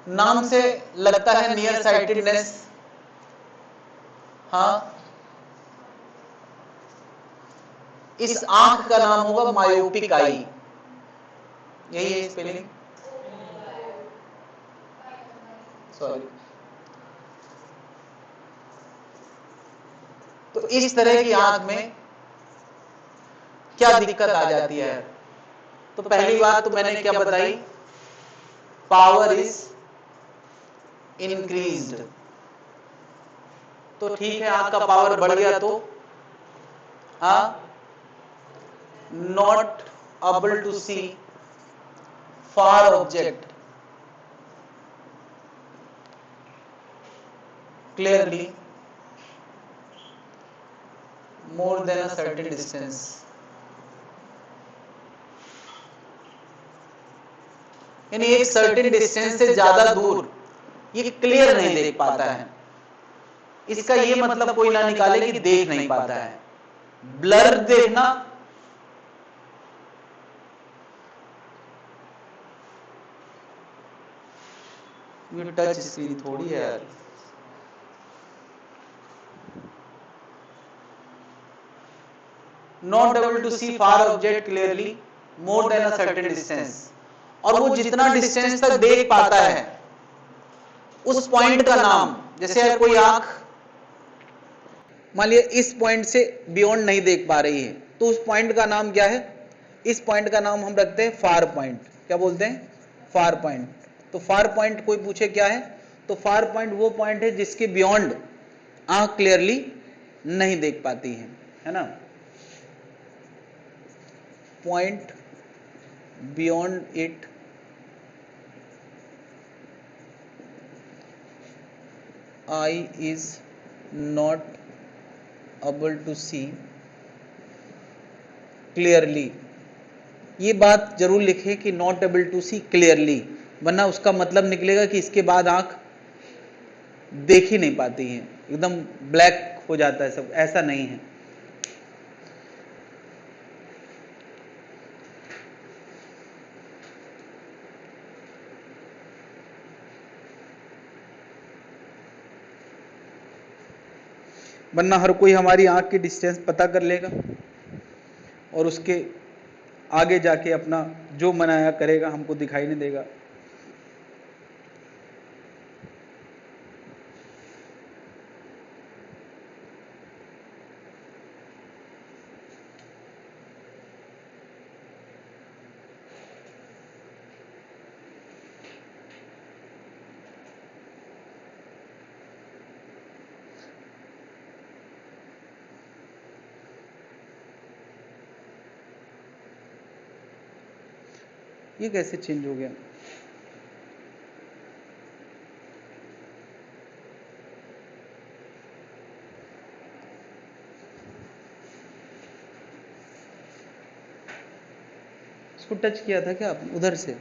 नाम से लगता है नियर साइटेडनेस, हाँ, इस आंख का नाम होगा मायोपिक आई, यही है स्पेलिंग, सॉरी। तो इस तरह की आंख में क्या दिक्कत आ जाती है? तो पहली बात तो मैंने क्या बताई? Power is increased. तो ठीक है, आंख का पावर बढ़ गया तो not able to see far object clearly more than a certain distance। यानी एक सर्टेन डिस्टेंस से ज्यादा दूर ये क्लियर नहीं देख पाता है। इसका ये मतलब कोई ना निकाले कि देख नहीं पाता है। ब्लर देखना, ये टच स्क्रीन थोड़ी है यार। Not able to see far object clearly more than a certain distance. और वो जितना डिस्टेंस तक देख पाता है उस पॉइंट का नाम, जैसे अगर कोई आंख मान लिया इस पॉइंट से बियॉन्ड नहीं देख पा रही है तो उस पॉइंट का नाम क्या है? इस पॉइंट का नाम हम रखते हैं फार पॉइंट। क्या बोलते हैं? Far point. तो फार पॉइंट कोई पूछे क्या है, तो फार पॉइंट वो पॉइंट है जिसके बियॉन्ड आंख क्लियरली नहीं देख पाती है ना। Point beyond it eye is not able to see clearly. ये बात जरूर लिखें कि not able to see clearly, वरना उसका मतलब निकलेगा कि इसके बाद आंख देख ही नहीं पाती है, एकदम ब्लैक हो जाता है सब। ऐसा नहीं है। वरना हर कोई हमारी आंख की डिस्टेंस पता कर लेगा और उसके आगे जाके अपना जो मनाया करेगा, हमको दिखाई नहीं देगा। ये कैसे चेंज हो गया? इसको टच किया था क्या आपने उधर से?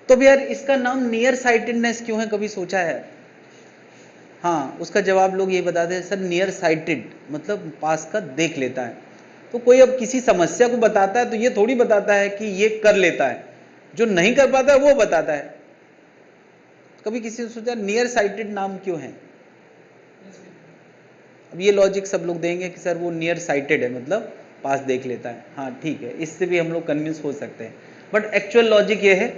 तो भी यार इसका नाम नियर साइटेडनेस क्यों है, कभी सोचा है? हाँ, उसका जवाब लोग ये बताते हैं सर नियर साइटेड मतलब पास का देख लेता है। तो कोई अब किसी समस्या को बताता है तो ये थोड़ी बताता है कि ये कर लेता है, जो नहीं कर पाता है वो बताता है। कभी किसी ने सोचा नियर साइटेड नाम क्यों है? अब ये लॉजिक सब लोग देंगे कि सर वो नियर साइटेड है मतलब पास देख लेता है। हाँ ठीक है, इससे भी हम लोग कन्विंस हो सकते हैं, बट एक्चुअल लॉजिक ये है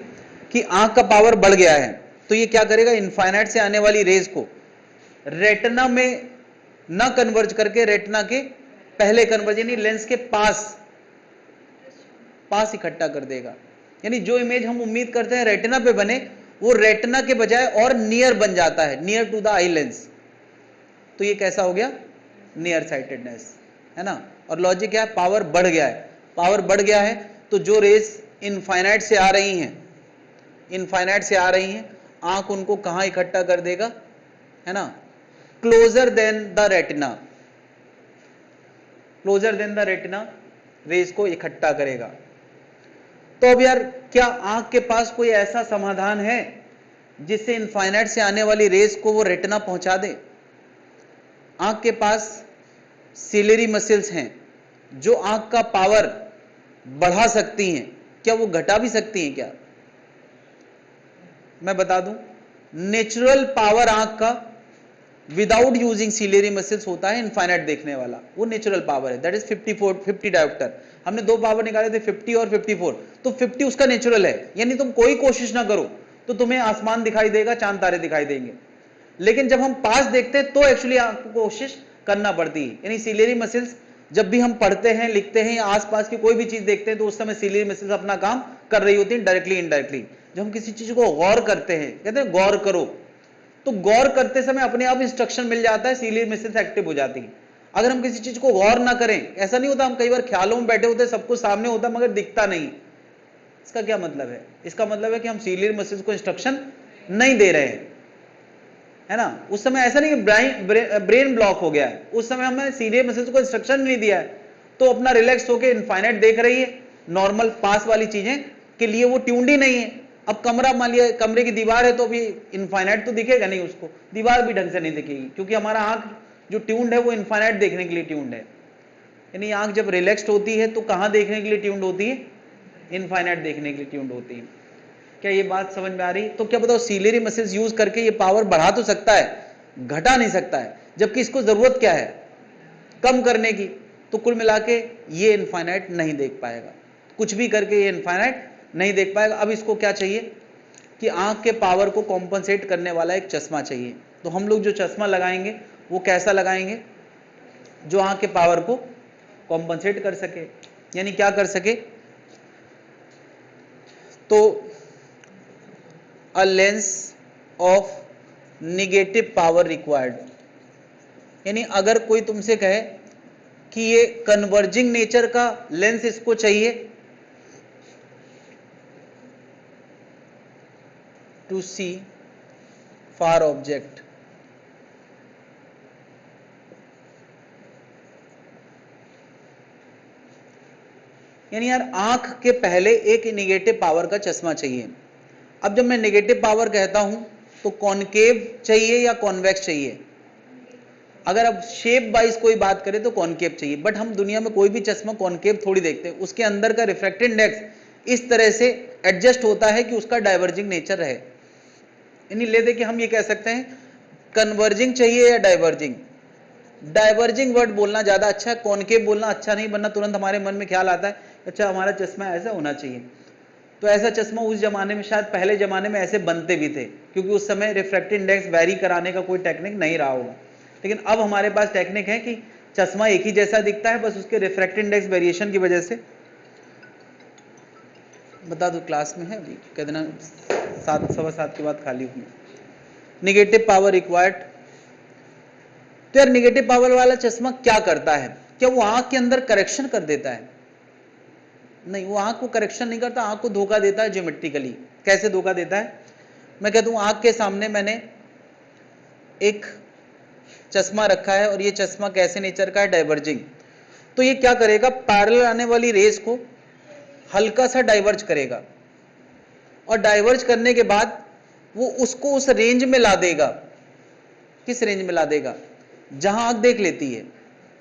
कि आंख का पावर बढ़ गया है तो ये क्या करेगा, इनफाइनाइट से आने वाली रेज को रेटिना में ना कन्वर्ज करके रेटिना के पहले कन्वर्ज यानी लेंस के पास इकट्ठा कर देगा। यानी जो इमेज हम उम्मीद करते हैं रेटिना पे बने वो रेटिना के बजाय और नियर बन जाता है, near to the eye lens. तो ये कैसा हो गया, नियर साइटेडनेस, है ना। और लॉजिक क्या है, पावर बढ़ गया है। पावर बढ़ गया है तो जो रेस इनफाइनाइट से आ रही हैं, इनफाइनाइट से आ रही हैं, आंख उनको कहां इकट्ठा कर देगा, है ना, closer than the retina, closer than the retina rays को इकट्ठा करेगा। तो अब यार क्या आंख के पास कोई ऐसा समाधान है जिससे इनफाइनाइट से आने वाली रेस को वो रेटिना पहुंचा दे? आंख के पास सिलेरी मसल्स हैं जो आंख का पावर बढ़ा सकती हैं, क्या वो घटा भी सकती हैं क्या? मैं बता दूं, नेचुरल पावर आंख का विदाउट यूजिंग सिलेरी मसल्स होता है इनफाइनाइट देखने वाला, वो नेचुरल पावर है, दैट इज 50 डायोप्टर। हमने दो पावर निकाले थे 50 और 54, तो 50 उसका नेचुरल है, यानी तुम कोई कोशिश ना करो तो तुम्हें आसमान दिखाई देगा, चांद तारे दिखाई देंगे। लेकिन जब हम पास देखते हैं तो एक्चुअली आपको कोशिश करना पड़ती है, यानी सिलेरी मसल्स जब भी हम पढ़ते हैं, लिखते हैं या आसपास की कोई भी चीज देखते हैं तो उस समय सिलेरी मसल्स अपना काम कर रही होती है डायरेक्टली इनडायरेक्टली। जब हम किसी चीज को गौर करते हैं, कहते हैं गौर करो, तो गौर करते समय अपने आप इंस्ट्रक्शन मिल जाता है, सिलेरी मसल्स एक्टिव हो जाती है। अगर हम किसी चीज को गौर ना करें, ऐसा नहीं होता, हम कई बार ख्यालों में बैठे होते हैं, सब कुछ सामने होता मगर दिखता नहीं, इसका क्या मतलब है? इसका मतलब है कि हम सिलेरी मसल्स को इंस्ट्रक्शन नहीं दे रहे हैं, है ना। उस समय ऐसा नहीं ब्रेन ब्लॉक हो गया है, उस समय हमने सिलेरी मसल्स को इंस्ट्रक्शन नहीं दिया है, तो अपना रिलैक्स होकर इनफाइनाइट देख रही है, नॉर्मल पास वाली चीजें के लिए वो ट्यून्ड ही नहीं है। अब कमरा मान लिया, कमरे की दीवार है तो अभी इनफाइनाइट तो दिखेगा नहीं उसको, दीवार भी ढंग से नहीं दिखेगी, क्योंकि हमारा आंख जो ट्यून्ड है वो इनफाइनाइट देखने के लिए ट्यून्ड है। यानी आंख जब रिलैक्स्ड होती है तो कहां देखने के लिए ट्यून्ड होती है, इनफाइनाइट देखने के लिए ट्यून्ड होती है। क्या ये बात समझ में आ रही? तो क्या बताओ, सिलेरी मसल्स यूज करके ये पावर बढ़ा तो सकता है, घटा नहीं सकता है, जबकि इसको जरूरत क्या है, कम करने की। तो कुल मिला के ये इनफाइनाइट नहीं देख पाएगा, कुछ भी करके ये इनफाइनाइट नहीं देख पाएगा। अब इसको क्या चाहिए कि आंख के पावर को कॉम्पनसेट करने वाला एक चश्मा चाहिए। तो हम लोग जो चश्मा लगाएंगे वो कैसा लगाएंगे, जो आंख के पावर को कॉम्पनसेट कर सके, यानी क्या कर सके, तो a lens of negative power required। यानी अगर कोई तुमसे कहे कि ये कन्वर्जिंग नेचर का लेंस इसको चाहिए टू सी फार ऑब्जेक्ट, यानी यार आंख के पहले एक नेगेटिव पावर का चश्मा चाहिए। अब जब मैं नेगेटिव पावर कहता हूं तो कॉनकेव चाहिए या कॉन्वेक्स चाहिए? अगर अब शेप वाइज कोई बात करें तो कॉनकेव चाहिए, बट हम दुनिया में कोई भी चश्मा कॉनकेव थोड़ी देखते हैं, उसके अंदर का रिफ्रैक्टिव इंडेक्स इस तरह से एडजस्ट होता है कि उसका डाइवर्जिंग नेचर रहे। यानी ले दे के हम ये कह सकते हैं कन्वर्जिंग चाहिए या डाइवर्जिंग। डाइवर्जिंग वर्ड बोलना ज्यादा अच्छा है, कॉनकेव बोलना अच्छा नहीं, वरना तुरंत हमारे मन में ख्याल आता है अच्छा हमारा चश्मा ऐसा होना चाहिए। तो ऐसा चश्मा उस जमाने में, शायद पहले जमाने में ऐसे बनते भी थे, क्योंकि उस समय रिफ्रैक्टिव इंडेक्स वैरी कराने का कोई टेक्निक नहीं रहा होगा। लेकिन अब हमारे पास टेक्निक है कि चश्मा एक ही जैसा दिखता है, बस उसके रिफ्रैक्टिव इंडेक्स वेरिएशन की वजह से। बता दो क्लास में है अभी कितना, 7 सवा 7 के बाद खाली हुई। Negative power required. तो यार निगेटिव पावर वाला चश्मा क्या करता है? क्या वो आंख के अंदर करेक्शन कर देता है? नहीं, वो आंख को करेक्शन नहीं करता, आंख को धोखा देता है ज्योमेट्रिकली। कैसे धोखा देता है? मैं कहता हूं आंख के सामने मैंने एक चश्मा रखा है और ये चश्मा कैसे नेचर का है? डाइवर्जिंग। तो ये क्या करेगा? पैरेलल आने वाली रेस को हल्का सा डाइवर्ज करेगा, और डाइवर्ज करने के बाद वो उसको उस रेंज में ला देगा। किस रेंज में ला देगा? जहां आंख देख लेती है।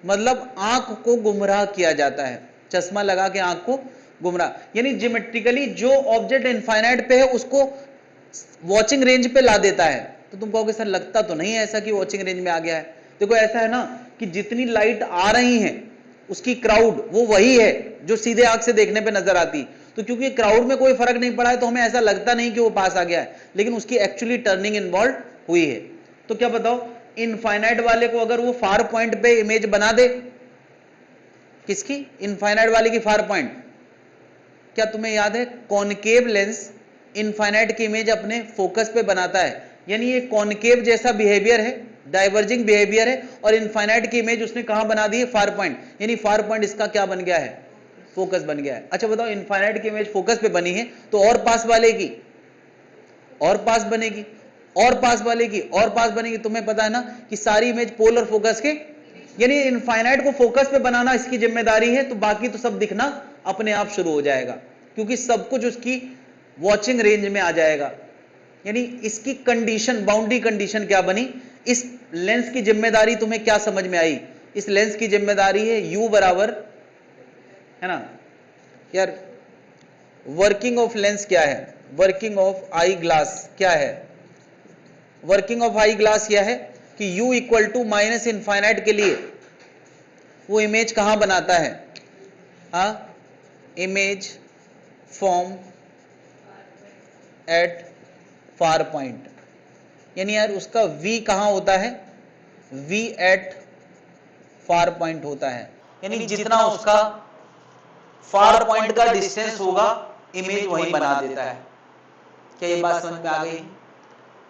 मतलब आंख को गुमराह किया जाता है, चश्मा लगा के आंख को गुमराह, यानी ज्योमेट्रिकली जो ऑब्जेक्ट इनफाइनाइट पे है उसको वॉचिंग रेंज पे ला देता है। तो तुम कहोगे सर लगता तो नहीं है ऐसा कि वॉचिंग रेंज में आ गया है। देखो ऐसा है ना कि जितनी लाइट आ रही है उसकी क्राउड वो वही है जो सीधे आंख से देखने पे नजर आती। तो क्योंकि क्राउड में कोई फर्क नहीं पड़ा है तो हमें ऐसा लगता नहीं कि वो पास आ गया है, लेकिन उसकी एक्चुअली टर्निंग इन्वॉल्व हुई है। तो क्या बताओ, इनफाइनाइट वाले को अगर वो फार पॉइंट पे इमेज बना दे, किसकी? इनफाइनाइट वाले की फार पॉइंट। क्या तुम्हें याद है कॉनकेव लेंस इनफाइनाइट की इमेज अपने फोकस पे बनाता है, यानी ये कॉनकेव जैसा बिहेवियर है, डाइवर्जिंग बिहेवियर है, और इनफाइनाइट की इमेज उसने कहां बना दी है? फार पॉइंट। यानी फार पॉइंट इसका क्या बन गया है? फोकस बन गया है। अच्छा बताओ, इनफाइनाइट की इमेज फोकस पे बनी है तो और पास वाले की और पास बनेगी, और पास वाले की और पास बनेगी। तुम्हें पता है ना कि सारी इमेज पोल और फोकस के, यानी इनफाइनाइट को फोकस पे बनाना इसकी जिम्मेदारी है, तो बाकी तो सब दिखना अपने आप शुरू हो जाएगा, क्योंकि सब कुछ उसकी वॉचिंग रेंज में आ जाएगा। यानी इसकी कंडीशन, बाउंड्री कंडीशन क्या बनी? इस लेंस की जिम्मेदारी तुम्हें क्या समझ में आई? इस लेंस की जिम्मेदारी है U बराबर, है ना यार, वर्किंग ऑफ लेंस क्या है? वर्किंग ऑफ आई ग्लास क्या है? वर्किंग ऑफ आई ग्लास यह है कि U equal to minus infinite के लिए वो इमेज कहां बनाता है? Image form at far point. यानी यार उसका V कहां होता है? V एट फार पॉइंट होता है। यानी जितना उसका फार पॉइंट का डिस्टेंस होगा इमेज वही बना देता है। क्या ये बात समझ में आ गई?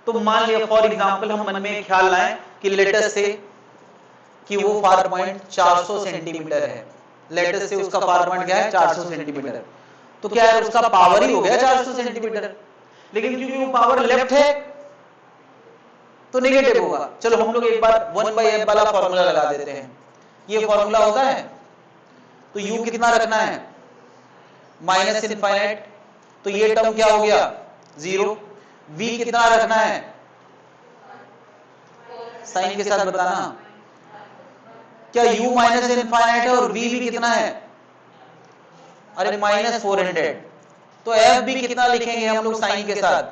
तो मान लिया फॉर एग्जांपल हम मन में ख्याल लाएं कि लेटेस्ट से कि वो फार पॉइंट 400 सेंटीमीटर है। लेटेस्ट से उसका फार पॉइंट क्या है? 400 सेंटीमीटर। तो क्या है उसका पावर ही हो गया 400 सेंटीमीटर, लेकिन क्योंकि वो पावर लेफ्ट है तो नेगेटिव होगा। चलो हम लोग एक बार 1/f वाला फॉर्मूला लगा देते हैं। ये फॉर्मूला होता है तो U कितना रखना है? माइनस इनफाइनाइट, तो ये टर्म क्या हो गया? 0। V कितना रखना है? साइन के साथ बताना। क्या U माइनस इनफाइनाइट है और V भी कितना है? अरे माइनस 400। तो F भी कितना लिखेंगे हम लोग साइन के साथ?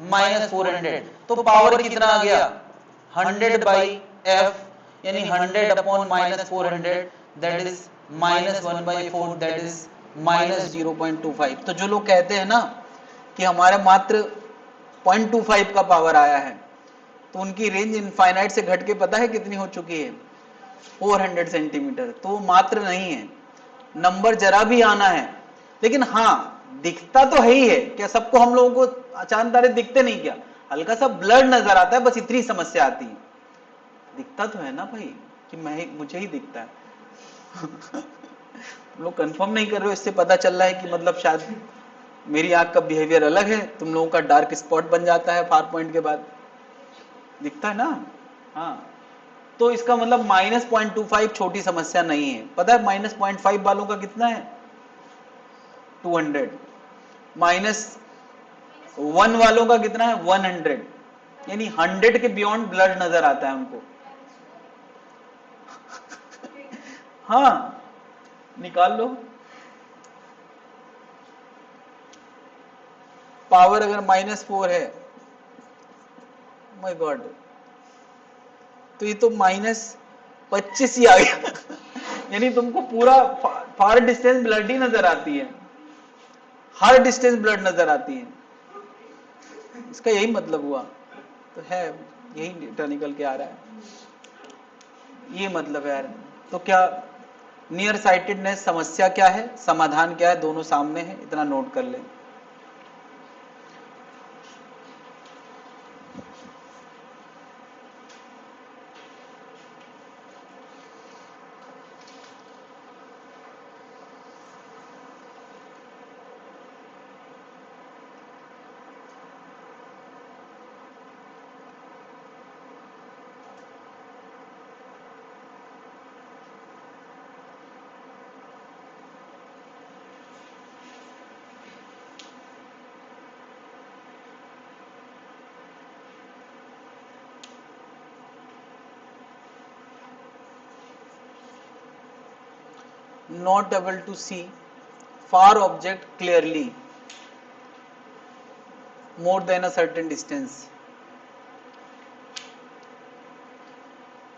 माइनस 400। तो पावर कितना आ गया? 100/f, यानी 100 upon minus 400, that is minus 1/4, that is minus 0.25। तो जो लोग कहते हैं ना कि हमारा मात्र 0.25 का पावर आया है, तो उनकी रेंज इनफाइनाइट से घट के पता है कितनी हो चुकी है? 400 सेंटीमीटर। तो वो मात्र नहीं है, नंबर जरा भी आना है। लेकिन हाँ दिखता तो है ही है। क्या सबको हम लोगों को चांद तारे दिखते नहीं? क्या हल्का सा ब्लर नजर आता है, बस इतनी समस्या आती है। दिखता तो है ना भाई कि मुझे ही दिखता है। तुम लोग कंफर्म नहीं कर रहे हो, इससे पता चल रहा है कि मतलब शायद मेरी आंख का बिहेवियर अलग है, तुम लोगों का डार्क स्पॉट बन जाता है फार पॉइंट के बाद। दिखता है ना? हाँ, तो इसका मतलब माइनस 0.25 छोटी समस्या नहीं है। पता है माइनस 0.5 वालों का कितना है? 200। माइनस 1 वालों का कितना है? 100। यानी 100 के बियॉन्ड ब्लड नजर आता है हमको। हाँ निकाल लो। पावर अगर -4 है माय गॉड, तो ये तो -25 ही आ गया यानी तुमको पूरा फार डिस्टेंस ब्लड ही नजर आती है, हर डिस्टेंस ब्लड नजर आती है, इसका यही मतलब हुआ। तो है, यही डेटा निकल के आ रहा है, ये मतलब है यार। तो क्या नियर साइटेडनेस समस्या क्या है, समाधान क्या है, दोनों सामने है, इतना नोट कर लें। Not able to see far object clearly more than a certain distance,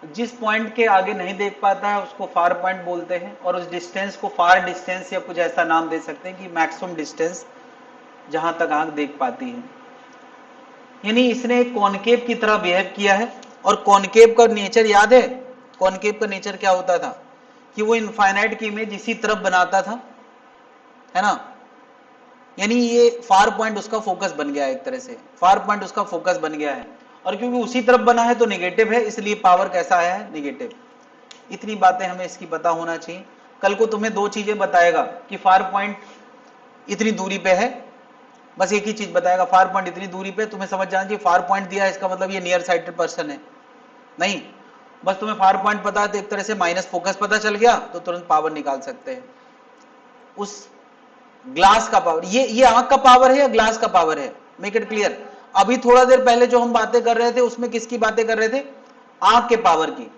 जिस पॉइंट के आगे नहीं देख पाता है उसको फार पॉइंट बोलते हैं, और उस डिस्टेंस को फार डिस्टेंस या कुछ ऐसा नाम दे सकते हैं कि मैक्सिमम डिस्टेंस जहां तक आंख देख पाती है। यानी इसने एक कॉनकेव की तरह बिहेव किया है, और कॉनकेव का नेचर याद है, कॉनकेव का नेचर क्या होता था कि वो इनफाइनाइट की इमेज इसी तरफ बनाता था, है ना। यानी ये फार पॉइंट उसका फोकस बन गया है, एक तरह से फार पॉइंट उसका फोकस बन गया है, और क्योंकि उसी तरफ बना है तो नेगेटिव है, इसलिए पावर कैसा आया है, नेगेटिव। इतनी बातें हमें इसकी पता होना चाहिए। कल को तुम्हें दो चीजें बताएगा कि फार पॉइंट इतनी दूरी पे है, बस एक ही चीज बताएगा, फार पॉइंट इतनी दूरी पे, तुम्हें समझ जाना चाहिए फार पॉइंट दिया है इसका मतलब ये नियर साइटेड पर्सन है, नहीं। बस तुम्हें फार पॉइंट पता है तो एक तरह से माइनस फोकस पता चल गया, तो तुरंत पावर निकाल सकते हैं। उस ग्लास का पावर, ये आंख का पावर है या ग्लास का पावर है, मेक इट क्लियर। अभी थोड़ा देर पहले जो हम बातें कर रहे थे उसमें किसकी बातें कर रहे थे, आंख के पावर की।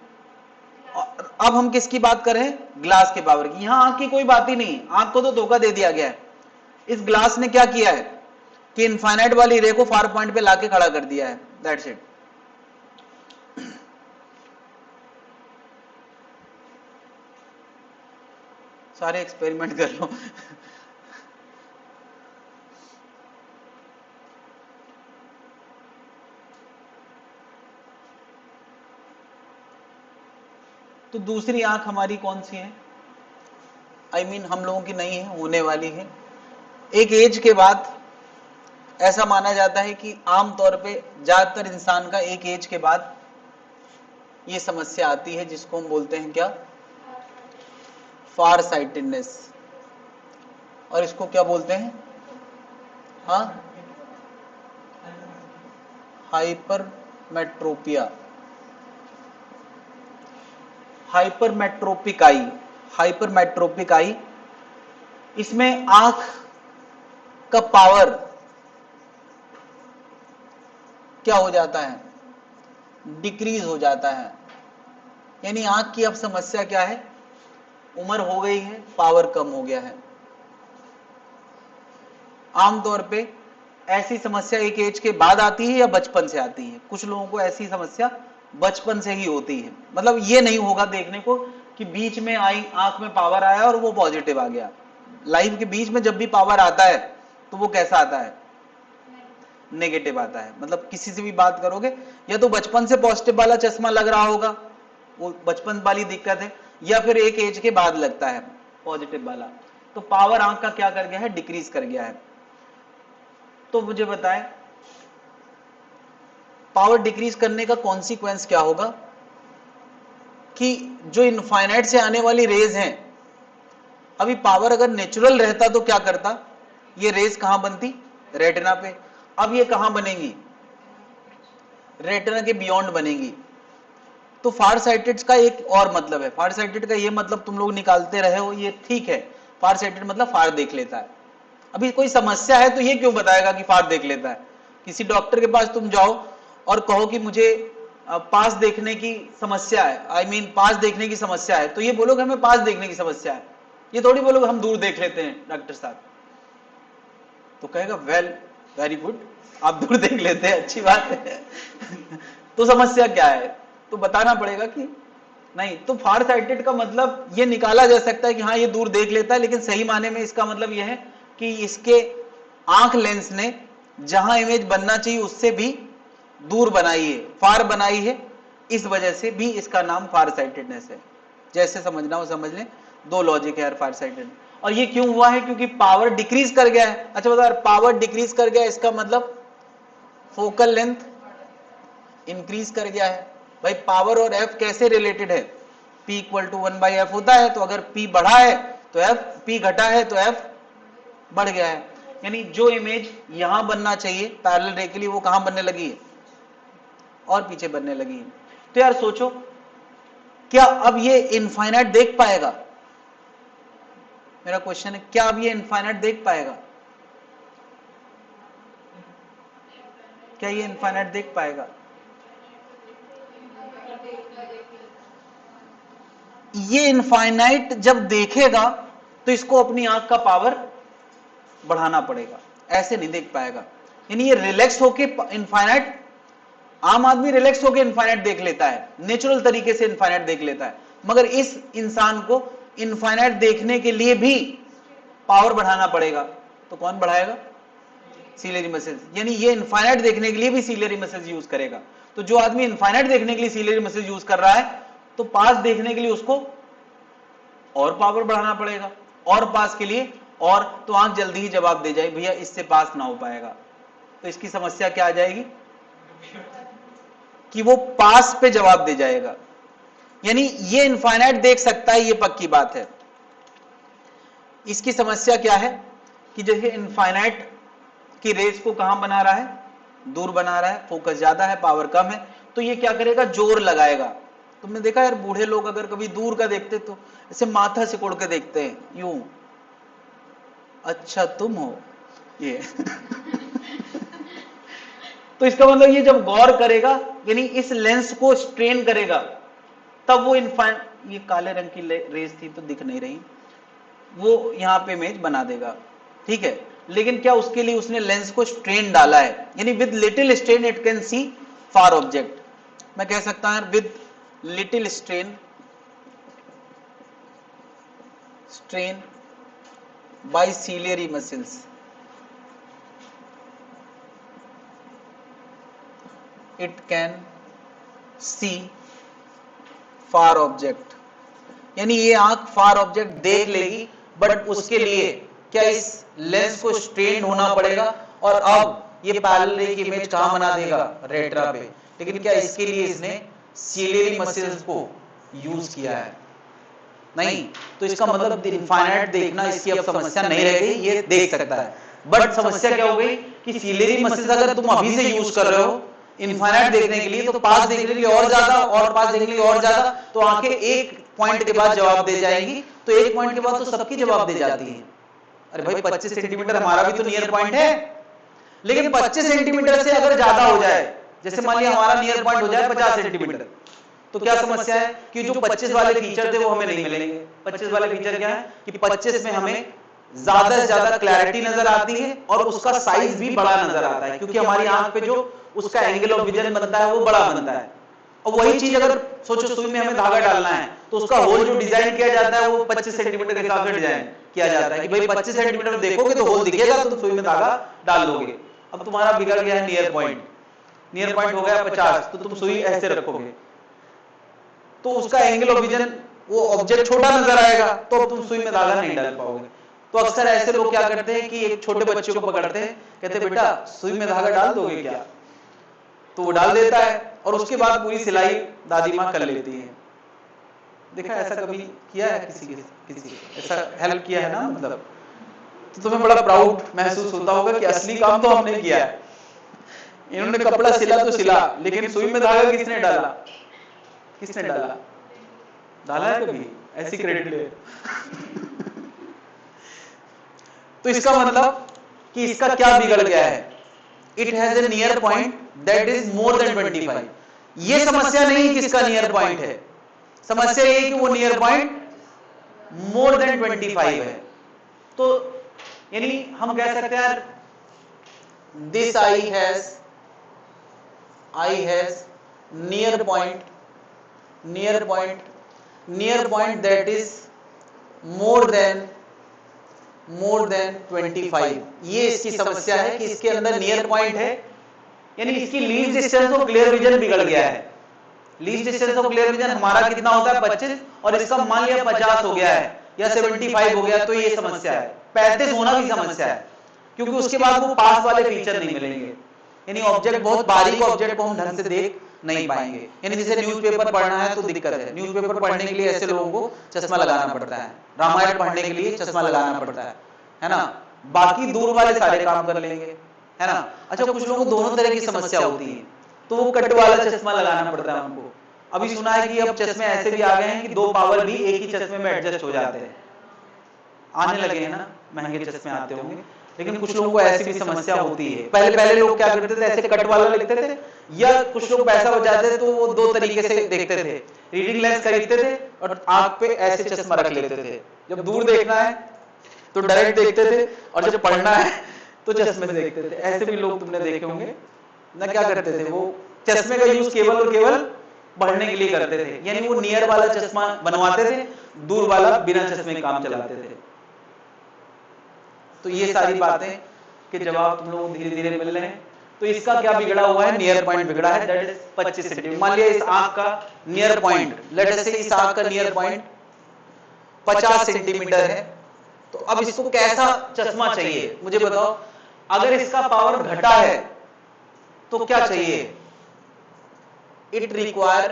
अब हम किसकी बात कर रहे हैं, ग्लास के पावर की। यहां आंख की कोई बात ही नहीं, आंख को तो धोखा दे दिया गया है। इस ग्लास ने क्या किया है कि इनफाइनाइट वाली रे को फार पॉइंट पे लाके खड़ा कर दिया है, दैट्स इट। सारे एक्सपेरिमेंट कर लो तो दूसरी आंख हमारी कौन सी है, आई मीन हम लोगों की नहीं है, होने वाली है। एक एज के बाद ऐसा माना जाता है कि आमतौर पे ज्यादातर इंसान का एक एज के बाद ये समस्या आती है, जिसको हम बोलते हैं क्या, फार साइटेडनेस। और इसको क्या बोलते हैं, हाँ, हाइपरमेट्रोपिया, हाइपरमेट्रोपिक आई, हाइपरमेट्रोपिक आई। इसमें आंख का पावर क्या हो जाता है, डिक्रीज हो जाता है। यानी आंख की अब समस्या क्या है, उम्र हो गई है, पावर कम हो गया है। आमतौर पे ऐसी समस्या एक एज के बाद आती है या बचपन से आती है। कुछ लोगों को ऐसी समस्या बचपन से ही होती है, मतलब ये नहीं होगा देखने को कि बीच में आई आंख में पावर आया और वो पॉजिटिव आ गया। लाइफ के बीच में जब भी पावर आता है तो वो कैसा आता है, नेगेटिव आता है। मतलब किसी से भी बात करोगे, या तो बचपन से पॉजिटिव वाला चश्मा लग रहा होगा, वो बचपन वाली दिक्कत है, या फिर एक एज के बाद लगता है पॉजिटिव वाला। तो पावर आंख का क्या कर गया है, डिक्रीज कर गया है। तो मुझे बताएं पावर डिक्रीज करने का कॉन्सिक्वेंस क्या होगा, कि जो इनफाइनाइट से आने वाली रेज हैं, अभी पावर अगर नेचुरल रहता तो क्या करता, ये रेज कहां बनती, रेटिना पे। अब ये कहां बनेंगी, रेटिना के बियॉन्ड बनेंगी। तो फार साइटेड का एक और मतलब है, फार साइटेड का ये मतलब तुम लोग निकालते रहे हो, ये ठीक है। फार साइटेड मतलब फार देख लेता है। अभी कोई समस्या है तो ये क्यों बताएगा कि फार देख लेता है। किसी डॉक्टर के पास तुम जाओ और कहो कि मुझे पास देखने की समस्या है, आई मीन पास देखने की समस्या है, तो ये बोलोगे हमें पास देखने की समस्या है, ये थोड़ी बोलोगे हम दूर देख लेते हैं डॉक्टर साहब। तो कहेगा वेल वेरी गुड, आप दूर देख लेते हैं, अच्छी बात है। तो समस्या क्या है, तो बताना पड़ेगा कि नहीं। तो फार साइटेड का मतलब ये निकाला जा सकता है कि हाँ ये दूर देख लेता है, लेकिन सही माने में इसका मतलब यह है कि इसके आंख लेंस ने जहां इमेज बनना चाहिए उससे भी दूर बनाई है, फार बनाई है, इस वजह से भी इसका नाम फार साइटेडनेस है। जैसे समझना हो समझ लें, दो लॉजिक है यार फार साइटेड। और ये क्यों हुआ है, क्योंकि पावर डिक्रीज कर गया है। अच्छा बता, पावर डिक्रीज कर गया इसका मतलब फोकल लेंथ इंक्रीज कर गया है। भाई पावर और एफ कैसे रिलेटेड है, P इक्वल टू 1/f होता है, तो अगर P बढ़ा है तो F, P घटा है तो F बढ़ गया है। यानी जो इमेज यहां बनना चाहिए पैरेलल रे के लिए, वो कहां बनने लगी है, और पीछे बनने लगी है। तो यार सोचो, क्या अब ये इनफाइनाइट देख पाएगा? मेरा क्वेश्चन है, क्या अब ये इनफाइनाइट देख पाएगा? क्या ये इनफाइनाइट देख पाएगा? ये इनफाइनाइट जब देखेगा तो इसको अपनी आंख का पावर बढ़ाना पड़ेगा, ऐसे नहीं देख पाएगा। यानी ये रिलैक्स होके इनफाइनाइट, आम आदमी रिलैक्स होके इनफाइनाइट देख लेता है, नेचुरल तरीके से इनफाइनाइट देख लेता है, मगर इस इंसान को इनफाइनाइट देखने के लिए भी पावर बढ़ाना पड़ेगा। तो कौन बढ़ाएगा? Ciliary muscles. यानी ये इनफाइनाइट देखने के लिए भी सीलियरी मसल्स यूज करेगा। तो जो आदमी इनफाइनाइट देखने के लिए सीलियरी मसल्स यूज कर रहा है, तो पास देखने के लिए उसको और पावर बढ़ाना पड़ेगा, और पास के लिए और, तो आंख जल्दी ही जवाब दे जाए भैया इससे पास ना हो पाएगा। तो इसकी समस्या क्या आ जाएगी कि वो पास पे जवाब दे जाएगा। यानी ये इनफाइनाइट देख सकता है, ये पक्की बात है। इसकी समस्या क्या है कि जैसे इनफाइनाइट की रेस को कहां बना रहा है, दूर बना रहा है, फोकस ज्यादा है, पावर कम है, तो ये क्या करेगा, जोर लगाएगा। तुमने देखा यार, बूढ़े लोग अगर कभी दूर का देखते तो ऐसे माथा सिकोड़ के देखते हैं, यूं, अच्छा तुम हो ये। तो इसका मतलब ये जब गौर करेगा, यानी इस लेंस को स्ट्रेन करेगा, तब वो ये काले रंग की रेस थी तो दिख नहीं रही, वो यहां पे इमेज बना देगा, ठीक है। लेकिन क्या उसके लिए उसने लेंस को स्ट्रेन डाला है, यानी with little strain it can see far object. मैं कह सकता हूं with little strain by ciliary muscles it can see far object. यानी ये आंख फार ऑब्जेक्ट देख लेगी, बट उसके लिए क्या इस लेंस को स्ट्रेन होना पड़ेगा, और अब ये पैरेलल रे की इमेज कहां बना देगा, रेटिना पे। लेकिन क्या इसके लिए इसने सीलियरी मसल्स को यूज किया है? नहीं। तो इसका मतलब इनफाइनाइट देखना इसकी अब समस्या नहीं रह गई, ये देख सकता है। बट समस्या क्या हो गई कि सीलियरी मसल्स अगर तुम अभी से यूज कर रहे हो इनफाइनाइट देखने के लिए, तो पास देखने के लिए और ज्यादा, और पास देखने के लिए और ज्यादा, तो आंखें एक पॉइंट के बाद जवाब दे जाएंगी। तो एक पॉइंट के बाद तो सबकी जवाब दे जाती है। अरे भाई 25 सेंटीमीटर हमारा भी तो नियर पॉइंट है, लेकिन 25 सेंटीमीटर से अगर ज्यादा हो जाए, जैसे मान लिया हमारा नियर पॉइंट हो जाए 50 सेंटीमीटर, तो क्या समस्या है कि जो 25 वाले फीचर थे वो हमें नहीं मिलेंगे। 25 वाले फीचर क्या है कि 25 में हमें ज्यादा से ज्यादा क्लैरिटी नजर आती है, और उसका साइज भी बड़ा नजर आता है, क्योंकि हमारी आंख पे जो उसका एंगल ऑफ विजन बनता है वो बड़ा बनता है। और वही चीज अगर सोचो सुई में हमें धागा डालना है, तो उसका होल जो डिजाइन किया जाता है वो 25 सेंटीमीटर के हिसाब से डिजाइन किया जाता है कि भाई 25 सेंटीमीटर देखोगे तो होल दिखेगा, तो सुई में धागा डाल लोगे। अब तुम्हारा बिगड़ गया है नियर पॉइंट, नियर पॉइंट हो गया 50, तो तुम सुई ऐसे रखोगे, तो उसका एंगल ऑफ विजन, वो ऑब्जेक्ट छोटा नजर आएगा, तो अब तुम सुई में धागा नहीं डाल पाओगे। तो अक्सर ऐसे लोग क्या करते हैं कि एक छोटे बच्चे को पकड़ते हैं, कहते हैं बेटा सुई में धागा डाल दोगे क्या, तो वो डाल देता है, और उसके बाद पूरी सिलाई दादी माँ कर लेती है। देखा ऐसा कभी किया है किसी ऐसा हेल्प किया है ना, मतलब तो तुम्हें बड़ा प्राउड महसूस होता होगा कि असली काम तो हमने किया है। इन्होंने कपड़ा सिला तो सिला, लेकिन सुई में धागा किसने डाला, किसने डाला, डाला है कभी ऐसी क्रेडिट ले। तो इसका मतलब कि इसका क्या बिगड़ गया है, it has a near point that is more than 25। ये समस्या नहीं कि इसका नियर पॉइंट है, समस्या ये कि वो नियर पॉइंट मोर देन 25 है। तो यानी हम कह सकते हैं this eye has near point that is more than 25। ये इसकी समस्या है कि इसके अंदर नियर पॉइंट है, यानी इसकी least distance of clear vision बिगड़ गया है। Least distance of clear vision हमारा कितना होता है 25, और इसका मान लिया 50 हो गया है या 75 हो गया, तो ये समस्या है। 35 होना भी समस्या है, क्योंकि उसके बाद वो पास वाले फीचर नहीं मिलेंगे, यानी ऑब्जेक्ट बहुत बारीक ऑब्जेक्ट को हम ढंग से देख नहीं पाएंगे। यानी जैसे न्यूज़पेपर पढ़ना है तो दिक्कत है, न्यूज़पेपर पढ़ने के लिए ऐसे लोगों को चश्मा लगाना पड़ता है, रामायण पढ़ने के लिए चश्मा लगाना पड़ता है ना। बाकी दूर वाले सारे काम कर लेंगे, है ना। अच्छा, कुछ लोगों को दोनों तरह की समस्या होती है, तो वो कट वाला चश्मा लगाना पड़ता है उनको। अभी सुना है कि अब चश्मे ऐसे भी आ गए हैं कि 2 पावर भी एक ही चश्मे में एडजस्ट हो जाते हैं, आने लगे हैं ना, महंगे चश्मे आते होंगे। लेकिन कुछ लोगों को ऐसी भी समस्या होती है। पहले लोग क्या करते थे, ऐसे कट वाला लिखते थे, या कुछ लोग पैसा बचाते थे तो वो 2 तरीके से देखते थे, रीडिंग लेंस खरीदते थे और आंख पे ऐसे चश्मा रख लेते थे। जब दूर देखना है तो डायरेक्ट देखते थे, और जब पढ़ना है तो चश्मे से देखते थे। ऐसे भी लोग तुमने देखे होंगे ना। क्या करते थे, वो चश्मे का यूज केवल और केवल पढ़ने के लिए करते थे, यानी वो नियर वाला चश्मा बनवाते थे, दूर वाला बिना चश्मे काम चलाते थे। तो ये सारी बातें के जवाब तुम लोग धीरे धीरे मिल रहे हैं। तो इसका क्या बिगड़ा हुआ है, नियर पॉइंट बिगड़ा है, दैट इज 25 सेंटीमीटर। मान लिया इस आंख का नियर पॉइंट, लेट अस से इस आंख का नियर पॉइंट 50 सेंटीमीटर है। तो अब इसको कैसा चश्मा चाहिए मुझे बताओ। अगर इसका पावर घटा है तो क्या चाहिए, it require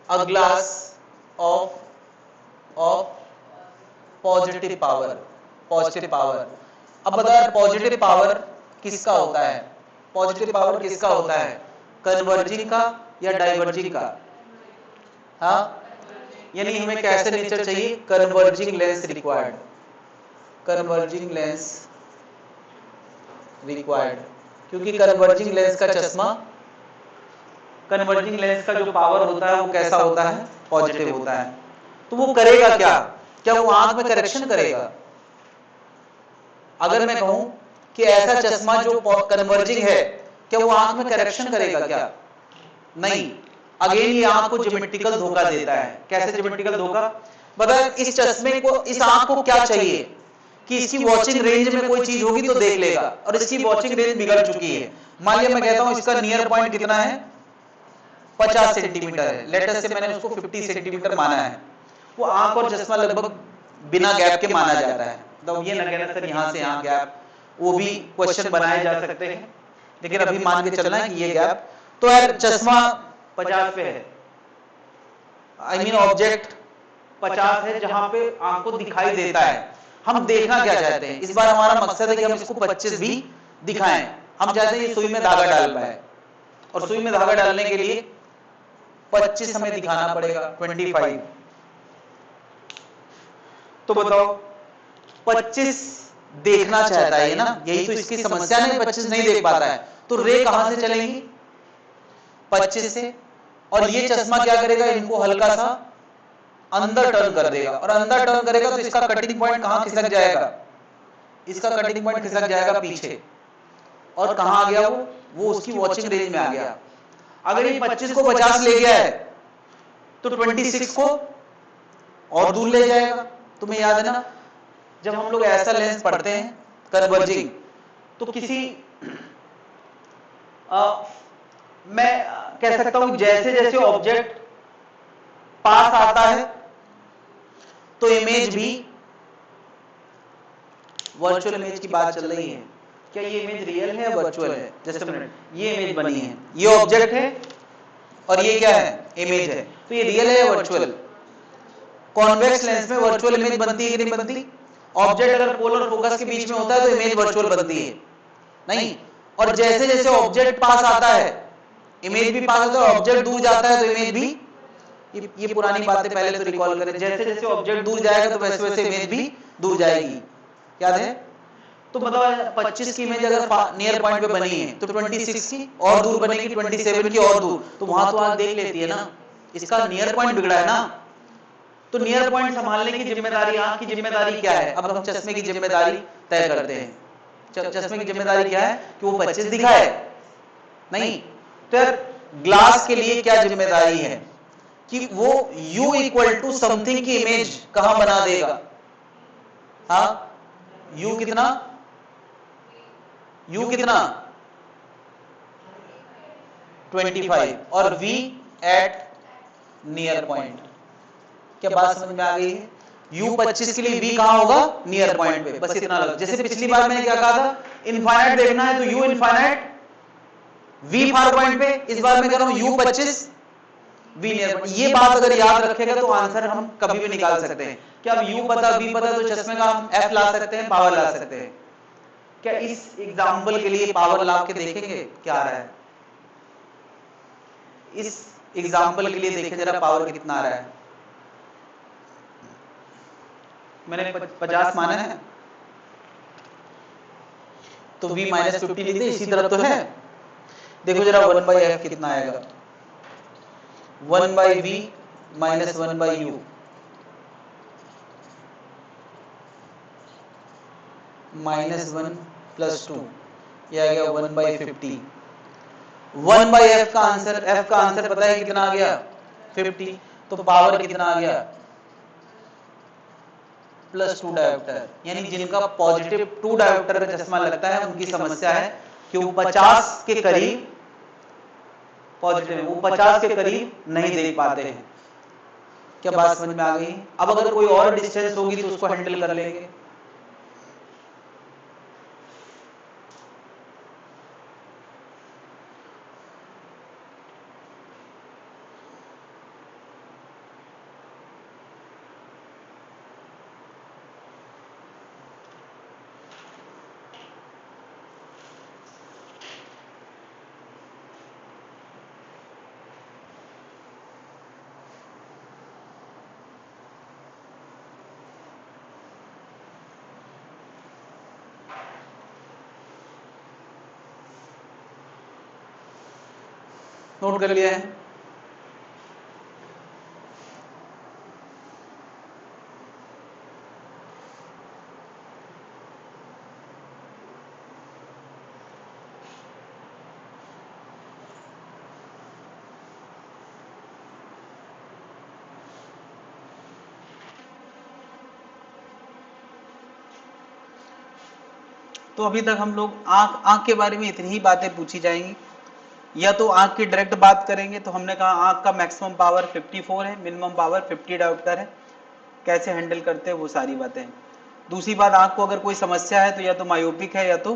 a glass of positive power. अब बताओ पॉजिटिव पावर किसका होता है, पॉजिटिव पावर किसका होता है, कन्वर्जिंग का या डाइवर्जिंग का। हाँ, यानी हमें कैसे नेचर चाहिए, converging lens required, converging lens required. क्योंकि कन्वर्जिंग लेंस का चश्मा, कन्वर्जिंग लेंस का जो पावर होता है वो कैसा होता है, पॉजिटिव होता है। तो वो करेगा क्या वो आंख में करेक्शन करेगा। अगर मैं कहूं कि ऐसा चश्मा जो कन्वर्जिंग है, क्या वो आंख में करेक्शन करेगा क्या, नहीं। अगेन ये आंख को ज्योमेट्रिकल धोखा देता है। कैसे ज्योमेट्रिकल धोखा, बताए इस चश्मे को, इस आंख को क्या चाहिए कि इसकी वॉचिंग रेंज में कोई चीज होगी तो देख लेगा, और इसकी वॉचिंग रेंज बिगड़ चुकी है। मान लिया मैं कहता हूं इसका नियर पॉइंट कितना है, 50 सेंटीमीटर है, लेट अस से मैंने उसको 50 सेंटीमीटर माना है। वो आंख और चश्मा लगभग बिना गैप के माना जाता है। तो ये ना कहना सर यहां से यहां गैप, वो भी क्वेश्चन बनाए जा सकते हैं, लेकिन अभी मान के चलना है कि ये गैप। तो यार चश्मा 50 पे है, आई मीन ऑब्जेक्ट 50 है जहां पे आंख को दिखाई देता है। हम देखना क्या चाहते हैं, इस बार हमारा मकसद है कि हम इसको 25 भी दिखाएं। हम चाहते हैं ये सुई में धागा डाल पाए, और सुई में धागा डालने के लिए 25 हमें दिखाना पड़ेगा, 25। तो बताओ 25 देखना चाहता है ना, यही तो इसकी समस्या है, 25 नहीं देख पाता है। तो रे कहां से चलेंगी, 25 से, और ये चश्मा क्या करेगा, इनको हल्का सा अंदर टर्न कर देगा, और अंदर टर्न करेगा तो इसका कटिंग पॉइंट कहां खिसक जाएगा, इसका कटिंग पॉइंट खिसक जाएगा पीछे, और कहां आ गया वो उसकी वॉचिंग रेंज में आ गया। अगर ये 25 को 50 ले गया है तो 26 को और दूर ले जाएगा। तुम्हें याद है ना, जब हम लोग ऐसा लेंस पढ़ते हैं कन्वर्जिंग, तो किसी मैं कह सकता हूं जैसे जैसे ऑब्जेक्ट पास आता है तो इमेज भी, वर्चुअल इमेज की बात चल रही है, क्या ये इमेज रियल है या वर्चुअल है, जस्ट अ मिनट, ये इमेज बनी है, ये ऑब्जेक्ट है और ये क्या है, इमेज है, तो ये रियल है या वर्चुअल। कॉन्वेक्स लेंस में वर्चुअल इमेज बनती है कि नहीं बनती, ऑब्जेक्ट अगर पोल और फोकस के बीच में होता है तो इमेज वर्चुअल बनती है, नहीं। और जैसे जैसे ऑब्जेक्ट पास आता है इमेज भी पास होता है, ऑब्जेक्ट दूर जाता है तो इमेज भी, ये पुरानी बातें पहले तो रिकॉल करें, जैसे जैसे ऑब्जेक्ट दूर जाएगा तो वैसे वैसे इमेज भी दूर जाएगी, याद है। तो मतलब 25 की इमेज अगर नियर पॉइंट पे बनी है तो 26 की और दूर बनेगी, 27 की और दूर, तो वहां तो आंख देख लेती है ना, इसका नियर पॉइंट बिगड़ा है ना। तो नियर पॉइंट संभालने की जिम्मेदारी, आंख की जिम्मेदारी क्या है, अब हम चश्मे की जिम्मेदारी तय करते हैं। चश्मे की जिम्मेदारी क्या है कि वो 25 दिखाए? नहीं। तो यार ग्लास के लिए क्या जिम्मेदारी है कि वो u इक्वल टू समथिंग की इमेज कहां बना देगा? हाँ, u कितना? u कितना? 25 और v एट नियर पॉइंट। क्या बात समझ में आ गई है? u 25 के लिए v कहां होगा? नियर पॉइंट पे। बस इतना लग, जैसे पिछली बार मैंने क्या कहा था, इनफाइनाइट देखना है तो u infinite v far point पे। इस बार मैं कह रहा हूं u 25 v नियर पॉइंट। ये बात अगर याद रखेगा तो आंसर हम कभी भी निकाल सकते हैं। क्या अब u पता v पता तो चश्मे का हम f ला सकते हैं, पावर ला सकते हैं। क्या इस एग्जाम्पल के लिए पावर ला के देखेंगे क्या आ रहा है? इस एग्जाम्पल के लिए देखें जरा पावर कितना आ रहा है। मैंने 50 माना है तो v माइनस 50 लिख दे, इसी तरफ तो है। देखो जरा 1/f कितना आएगा? 1/v minus 1/u minus 1 plus 2, यह आ गया 1/50। 1/f का आंसर, f का आंसर पता है कितना आ गया? 50। तो पावर कितना आ गया? +2 डायोप्टर। यानी जिनका पॉजिटिव 2 डायोप्टर का चश्मा लगता है उनकी समस्या है कि वो 50 के करीब पॉजिटिव है, वो 50 के करीब नहीं देख पाते हैं। क्या बात समझ में आ गई? अब अगर कोई और डिस्टेंस होगी तो उसको हैंडल कर लेंगे। नोट कर लिया है? तो अभी तक हम लोग आंख के बारे में इतनी ही बातें पूछी जाएंगी। या तो आंख की डायरेक्ट बात करेंगे तो हमने कहा आंख का मैक्सिमम पावर 54 है, मिनिमम पावर 50 डायोप्टर है। कैसे हैंडल करते हैं वो सारी बातें हैं। दूसरी बात, आंख को अगर कोई समस्या है तो या तो मायोपिक है या तो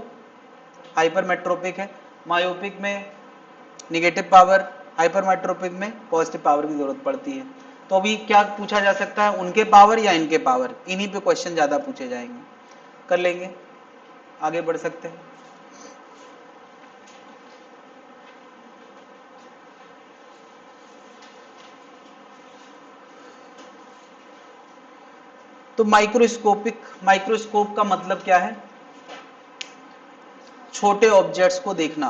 हाइपरमेट्रोपिक है। मायोपिक में निगेटिव पावर, हाइपरमेट्रोपिक में पॉजिटिव पावर की जरूरत पड़ती है। तो अभी क्या पूछा जा सकता है, उनके पावर या इनके पावर, इन्हीं पे क्वेश्चन ज्यादा पूछे जाएंगे। कर लेंगे, आगे बढ़ सकते हैं। तो माइक्रोस्कोप का मतलब क्या है? छोटे ऑब्जेक्ट्स को देखना।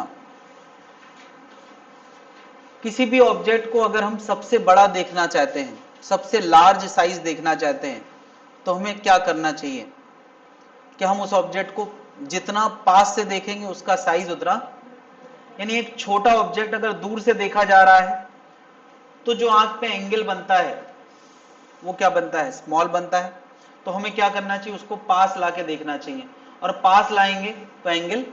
किसी भी ऑब्जेक्ट को अगर हम सबसे बड़ा देखना चाहते हैं, सबसे लार्ज साइज देखना चाहते हैं, तो हमें क्या करना चाहिए कि हम उस ऑब्जेक्ट को जितना पास से देखेंगे उसका साइज उतना, यानी एक छोटा ऑब्जेक्ट अगर दूर से देखा जा रहा है तो जो आंख पे एंगल बनता है वो क्या बनता है? स्मॉल बनता है। तो हमें क्या करना चाहिए? उसको पास लाके देखना चाहिए, और पास लाएंगे तो एंगल,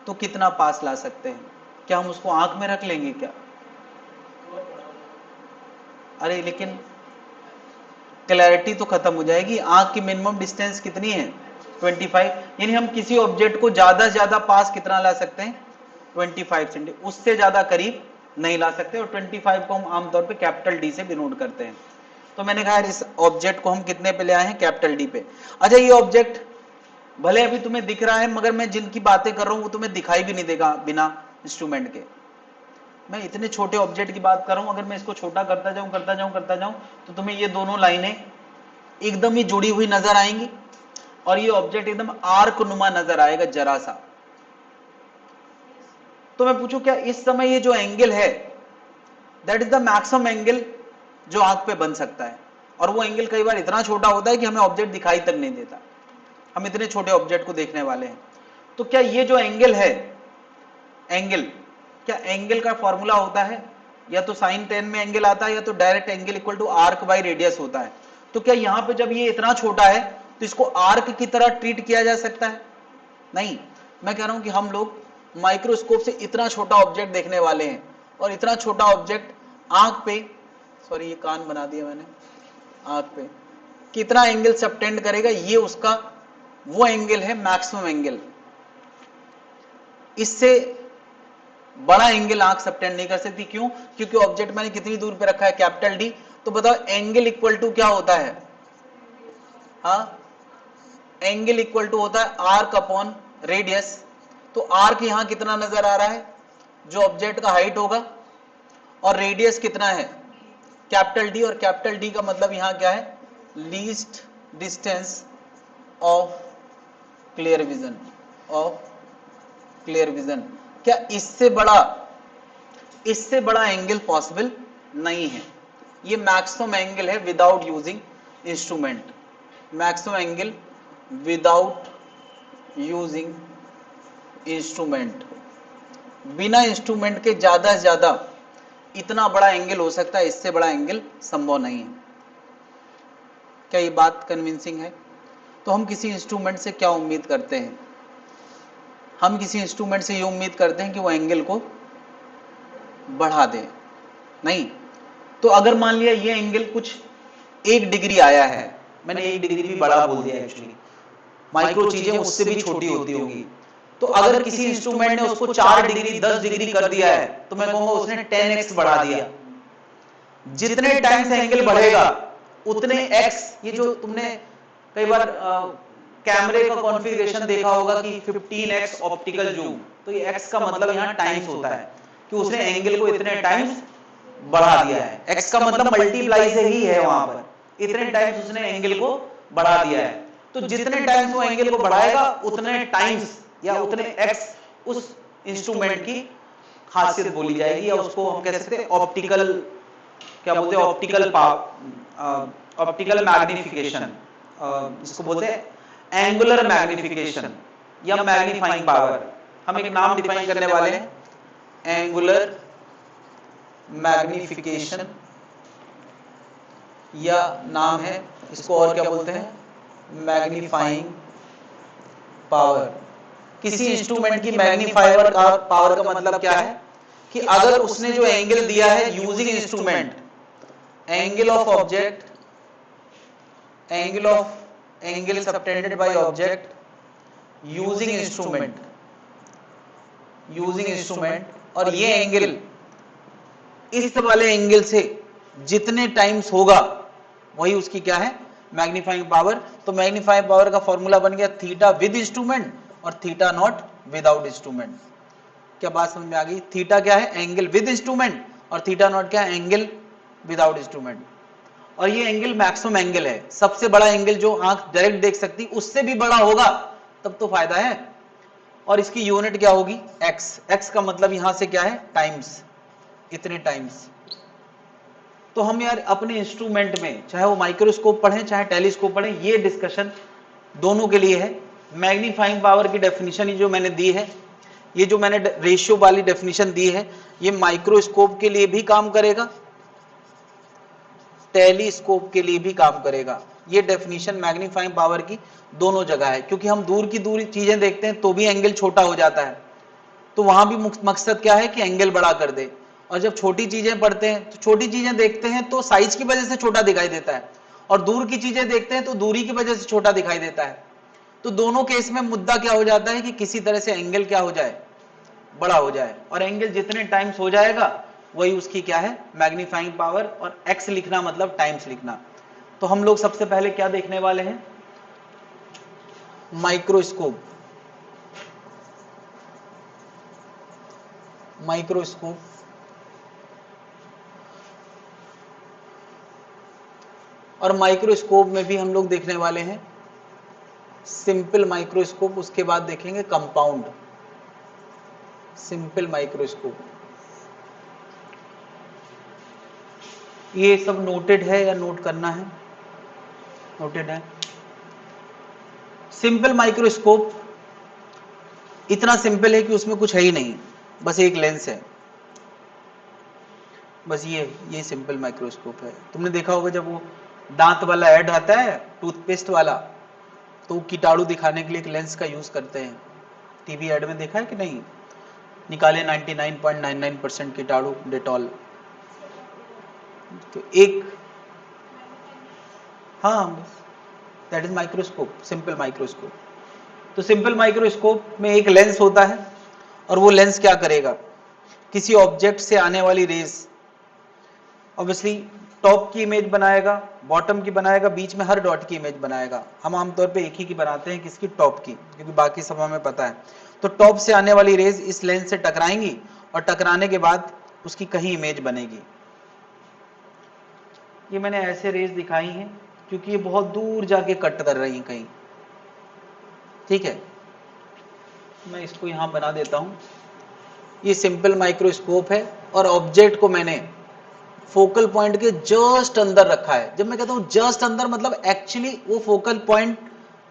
तो कितना पास ला सकते हैं? क्या हम उसको आंख में रख लेंगे क्या? अरे लेकिन क्लैरिटी तो खत्म हो जाएगी। आंख की मिनिमम डिस्टेंस कितनी है? 25। यानी हम किसी ऑब्जेक्ट को ज्यादा से ज्यादा पास कितना ला सकते हैं? 25 सेंटीमीटर, उससे ज्यादा करीब नहीं ला सकते। और 25 को हम आमतौर पे कैपिटल डी से डिनोट करते हैं। तो मैंने कहा इस ऑब्जेक्ट को हम कितने पे ले आए हैं? कैपिटल डी पे। अच्छा, ये ऑब्जेक्ट भले अभी तुम्हें दिख रहा है, मगर मैं जिनकी बातें कर रहा हूं वो तुम्हें दिखाई भी नहीं देगा बिना इंस्ट्रूमेंट के। मैं इतने छोटे ऑब्जेक्ट की बात कर रहा हूं, अगर मैं इसको छोटा करता जाऊं तो तुम्हें ये दोनों लाइनें एकदम ही जुड़ी हुई नजर आएंगी, और ये ऑब्जेक्ट एकदम आर्क नुमा नजर आएगा जरा सा। तो मैं पूछूं, क्या इस समय ये जो एंगल है that is the maximum angle जो आंख पे बन सकता है? और वो एंगल कई बार इतना छोटा होता है कि हमें ऑब्जेक्ट दिखाई तक नहीं देता, हम इतने छोटे ऑब्जेक्ट को देखने वाले हैं। तो क्या ये जो एंगल है, एंगल, क्या एंगल का फॉर्मूला होता है या तो साइन 10 में एंगल आता है या तो direct angle equal to arc by radius होता है। तो क्या यहां पे जब ये इतना छोटा है तो इसको आर्क की तरह ट्रीट किया जा सकता है? नहीं, मैं कह रहा हूं कि हम लोग माइक्रोस्कोप से इतना छोटा ऑब्जेक्ट देखने वाले हैं और इतना छोटा ऑब्जेक्ट आंख पे, सॉरी ये कान बना दिया मैंने, आंख पे कितना एंगल सबटेंड करेगा, ये उसका वो एंगल है मैक्सिमम एंगल। इससे बड़ा एंगल आंख सबटेंड नहीं कर सकती। क्यों? क्योंकि ऑब्जेक्ट मैंने कितनी दूर पे रखा है, कैपिटल डी। तो बताओ एंगल इक्वल टू क्या होता है? हाँ, एंगल इक्वल टू होता है आर्क अपॉन रेडियस। तो आर्क यहां कितना नजर आ रहा है, जो ऑब्जेक्ट का हाइट होगा, और रेडियस कितना है, कैपिटल डी। और कैपिटल डी का मतलब यहां क्या है, least distance of clear vision, of clear vision. क्या इससे बड़ा एंगल पॉसिबल नहीं है। ये मैक्सिमम एंगल है without using instrument, maximum angle without using instrument. बिना इंस्ट्रूमेंट के ज्यादा से ज्यादा इतना बड़ा एंगल हो सकता है, इससे बड़ा एंगल संभव नहीं है। क्या ये बात कन्विंसिंग है? तो हम किसी इंस्ट्रूमेंट से क्या उम्मीद करते हैं? हम किसी इंस्ट्रूमेंट से ये उम्मीद करते हैं कि वो एंगल को बढ़ा दे। नहीं, तो अगर मान लिया ये एंगल कुछ 1 डिग्री आया है, मैंने 1 डिग्री भी बड़ा बोल दिया, एक्चुअली माइक्रो चीजें उससे भी छोटी होती होगी। तो अगर किसी इंस्ट्रूमेंट ने उसको 4 डिग्री 10 डिग्री कर दिया है तो मैं कहूंगा उसने 10x बढ़ा दिया। जितने टाइम्स एंगल बढ़ेगा उतने x, ये जो तुमने कई बार कैमरे का कॉन्फ़िगरेशन देखा होगा कि 15x ऑप्टिकल जूम, तो ये x का मतलब यहाँ टाइम्स होता है कि उसने एंगल को इतने टाइम्स बढ़ा दिया है। x का मतलब मल्टीप्लाई से ही है, वहां पर इतने टाइम्स उसने एंगल को बढ़ा दिया है। तो जितने टाइम्स वो एंगल को बढ़ाएगा उतने टाइम्स या उतने x उस इंस्ट्रूमेंट की खासियत बोली जाएगी, या उसको हम कह सकते हैं ऑप्टिकल, क्या बोलते हैं, ऑप्टिकल मैग्निफिकेशन, जिसको बोलते हैं एंगुलर मैग्निफिकेशन या मैग्नीफाइंग पावर। हम एक नाम डिफाइन करने वाले हैं, एंगुलर मैग्निफिकेशन, या नाम है इसको और क्या बोलते हैं, मैग्नीफाइंग पावर। किसी इंस्ट्रूमेंट की मैग्नीफायर पावर का मतलब क्या है कि अगर उसने जो एंगल दिया है using instrument, angle of object, angle subtended by object using instrument, और ये एंगल इस वाले एंगल से जितने टाइम्स होगा वही उसकी क्या है, मैग्नीफाइंग पावर। तो मैग्नीफाइंग पावर का फॉर्मूला बन गया थीटा विद इंस्ट्रूमेंट और थीटा नॉट विदाउट इंस्ट्रूमेंट। क्या बात समझ में आ गई? थीटा क्या है, एंगल विद इंस्ट्रूमेंट, और थीटा नॉट क्या है, एंगल विदाउट इंस्ट्रूमेंट। और ये एंगल मैक्सिमम एंगल है, सबसे बड़ा एंगल जो आंख डायरेक्ट देख सकती, उससे भी बड़ा होगा तब तो फायदा है। और इसकी यूनिट क्या होगी, एक्स। एक्स का मतलब यहां से क्या है, टाइम्स, इतने टाइम्स। तो हम यार अपने इंस्ट्रूमेंट में, चाहे वो माइक्रोस्कोप पढ़ें चाहे टेलीस्कोप पढ़ें, ये डिस्कशन दोनों के लिए है। मैग्नीफाइंग पावर की डेफिनेशन जो मैंने दी है, ये जो मैंने रेशियो वाली डेफिनेशन दी है, ये माइक्रोस्कोप के लिए भी काम करेगा, टेलीस्कोप के लिए भी काम करेगा। ये डेफिनेशन मैग्नीफाइंग पावर की दोनों जगह है, क्योंकि हम दूर की दूर चीजें देखते हैं तो भी एंगल छोटा हो जाता है, तो वहां भी मकसद क्या है कि एंगल बड़ा कर दे। और जब छोटी चीजें पढ़ते हैं तो छोटी चीजें देखते हैं तो साइज की वजह से छोटा दिखाई देता है, और दूर की चीजें देखते हैं तो दूरी की वजह से छोटा दिखाई देता है। तो दोनों केस में मुद्दा क्या हो जाता है कि किसी तरह से एंगल क्या हो जाए, बड़ा हो जाए। और एंगल जितने टाइम्स हो जाएगा वही उसकी क्या है, मैग्नीफाइंग पावर। और एक्स लिखना मतलब टाइम्स लिखना। तो हम लोग सबसे पहले क्या देखने वाले हैं, माइक्रोस्कोप। माइक्रोस्कोप और माइक्रोस्कोप में भी हम लोग देखने वाले हैं सिंपल माइक्रोस्कोप, उसके बाद देखेंगे कंपाउंड। सिंपल माइक्रोस्कोप, ये सब नोटेड है या नोट करना है? नोटेड है। सिंपल माइक्रोस्कोप इतना सिंपल है कि उसमें कुछ है ही नहीं, बस एक लेंस है, बस ये सिंपल माइक्रोस्कोप है। तुमने देखा होगा जब वो दांत वाला ऐड आता है टूथपेस्ट वाला, तो वो कीटाणु दिखाने के लिए एक लेंस का यूज करते हैं। टीवी ऐड में देखा है कि नहीं, निकाले 99.99% कीटाणु डेटॉल, तो एक, हाँ that is microscope, simple microscope. तो सिंपल माइक्रोस्कोप में एक लेंस होता है और वो लेंस क्या करेगा, किसी ऑब्जेक्ट से आने वाली रेज, ऑब्वियसली टॉप की इमेज बनाएगा, बॉटम की बनाएगा, बीच में हर डॉट की इमेज बनाएगा। हम आमतौर पे एक ही की बनाते हैं, किसकी, टॉप की, क्योंकि बाकी सब हमें पता है। तो टॉप से आने वाली रेज इस लेंस से टकराएंगी और टकराने के बाद उसकी कहीं इमेज बनेगी। ये मैंने ऐसे रेज दिखाई हैं क्योंकि ये बहुत दूर जाके कट कर रही हैं कहीं, ठीक है। मैं इसको यहां बना देता हूं। ये सिंपल माइक्रोस्कोप है और ऑब्जेक्ट को मैंने फोकल पॉइंट के जस्ट अंदर रखा है। जब मैं कहता हूं जस्ट अंदर, मतलब एक्चुअली वो फोकल पॉइंट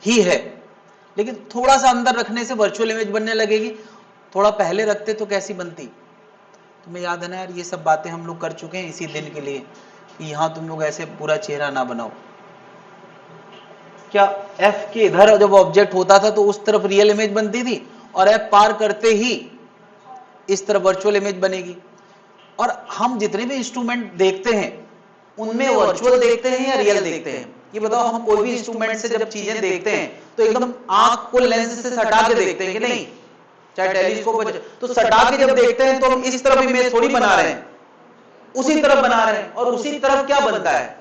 ही है, लेकिन थोड़ा सा अंदर रखने से वर्चुअल इमेज बनने लगेगी। थोड़ा पहले रखते तो कैसी बनती, तुम्हें याद है ना यार, ये सब बातें हम लोग कर चुके हैं इसी दिन के लिए कि यहां तुम लोग ऐसे पूरा चेहरा ना बनाओ। क्या एफ के इधर जब ऑब्जेक्ट होता था तो उस तरफ रियल इमेज बनती थी, और एफ पार करते ही इस तरफ वर्चुअल इमेज बनेगी। और हम जितने भी इंस्ट्रूमेंट देखते हैं उनमें वर्चुअल देखते हैं या रियल देखते हैं, ये बताओ। हम कोई भी इंस्ट्रूमेंट से जब चीजें देखते हैं तो एकदम आंख को लेंस से सटा के देखते हैं कि नहीं, चाहे टेलीस्कोप, तो सटा के जब देखते हैं तो हम इस तरफ इमेज थोड़ी बना रहे हैं, उसी तरफ बना रहे हैं। और उसी तरफ क्या बनता है,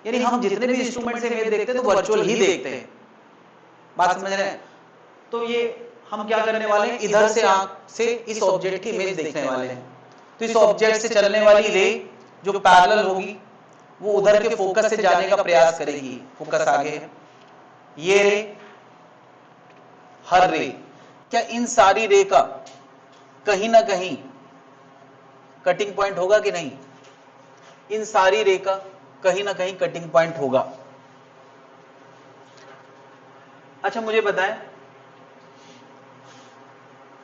यानी हम जितने भी इंस्ट्रूमेंट से इमेज देखते हैं तो वर्चुअल ही देखते हैं। बात समझ रहे हैं। तो ये हम क्या करने वाले हैं, इधर से आंख से इस ऑब्जेक्ट की इमेज देखने वाले हैं। तो इस ऑब्जेक्ट से चलने वाली रे जो पैरेलल होगी वो उधर के फोकस से जाने का प्रयास करेगी। फोकस आगे है, ये रे, हर रे। क्या इन सारी रे का कहीं ना कहीं कटिंग पॉइंट होगा कि नहीं, इन सारी रे का कहीं ना कहीं कटिंग पॉइंट होगा। अच्छा मुझे बताएं